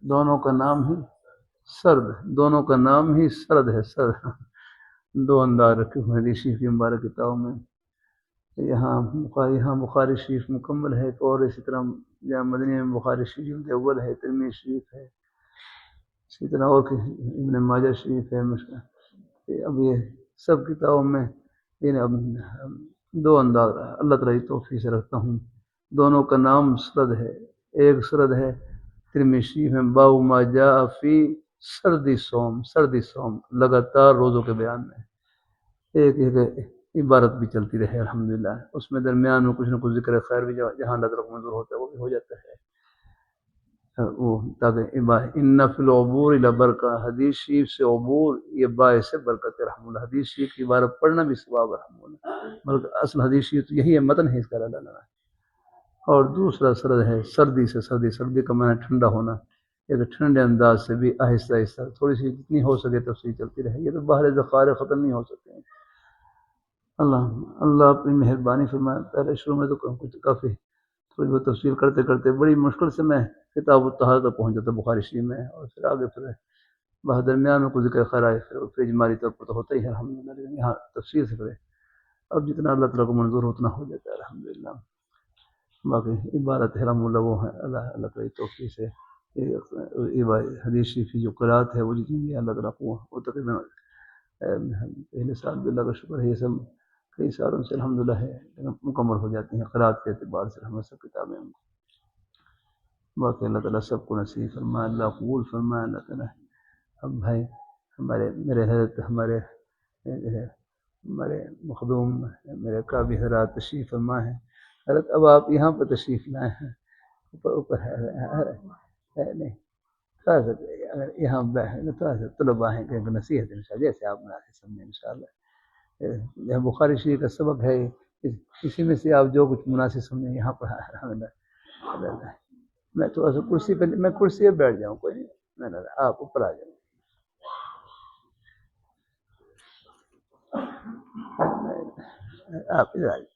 دونوں کا نام ہی سرد، دونوں کا نام ہی سرد ہے، سرد 2 انداز رکھے ہوئے حدیث شریف کی مبارک کتابوں میں۔ یہاں بخاری شریف مکمل ہے، اور اسی طرح جہاں مدنی میں بخاری شریف اول ہے، ترمذی شریف ہے، اسی طرح اور ابن ماجہ شریف ہے۔ اب یہ سب کتابوں میں اب 2 انداز اللہ تعالیٰ کی توفیق سے رکھتا ہوں۔ دونوں کا نام سرد ہے، ایک سرد ہے ترمذی شریف میں باب ما جاء فی سردی صوم، لگاتار روزوں کے بیان میں ایک عبارت بھی چلتی رہے الحمدللہ، اس میں درمیان میں کچھ نہ کچھ ذکر خیر بھی جہاں اللہ تعالیٰ کو منظور ہوتا ہے وہ بھی ہو جاتا ہے، وہ تاکہ ان فی العبور لبرکہ، حدیث شریف سے عبور یہ باعث برکت رحم اللہ، حدیث شریف کی عبارت پڑھنا بھی ثواب رحم اللہ، بلکہ اصل حدیث شریف یہی ہے، متن ہے اس کا اللہ تعالیٰ۔ اور دوسرا سرد ہے، سردی کا معنی ٹھنڈا ہونا، ایک ٹھنڈے انداز سے بھی آہستہ آہستہ تھوڑی سی جتنی ہو سکے تفصیل چلتی رہے، یہ تو باہر ذخائر ختم نہیں ہو سکتے ہیں۔ اللہ اپنی مہربانی فرمائے۔ پہلے شروع میں تو کچھ کافی تھوڑی بہت تفصیل کرتے کرتے بڑی مشکل سے میں کتاب الطہارہ تک پہنچ جاتا بخاری شریف میں، اور پھر آگے باہر درمیان میں کچھ ذکر خیر آئے، پھر اجمالی طور پر تو ہوتا ہی ہے الحمدللہ، لیکن یہاں تفصیل سے کرے اب جتنا اللہ تعالیٰ کو منظور اتنا ہو جاتا ہے الحمدللہ۔ باقی عبارت رحم اللہ وہ ہے اللہ تعالیٰ کی توفیق سے حدیث شریف کی جو قرات ہے وہ جتنی بھی اللہ تعالیٰ کو وہ تقریباً پہلے سال بھی اللہ کا شکر ہے، یہ سب کئی سالوں سے الحمدللہ ہے، مکمل ہو جاتی ہیں قرات کے اعتبار سے ہمیں سب کتابیں۔ باقی اللہ تعالیٰ سب کو نصیب فرمائے، اللہ قبول فرمائے اللہ تعالیٰ۔ اب بھائی میرے حضرت ہمارے ہمارے مخدوم میرے قابل حضرات تشریف فرما ہیں. حضرت اب آپ یہاں پر تشریف لائے ہیں, اوپر ہے نہیں تھوڑا سا اگر یہاں تھوڑا سا طلباء ہیں کہ نصیحت انشاءاللہ جیسے آپ مناسب سمجھیں انشاءاللہ. یہ بخاری شریف کا سبق ہے, اسی میں سے آپ جو کچھ مناسب سمجھیں یہاں پر میں تھوڑا سا کرسی پہ میں کرسی پہ بیٹھ جاؤں, کوئی نہیں, آپ اوپر آ جاؤں. آپ ادھر آ جائیں.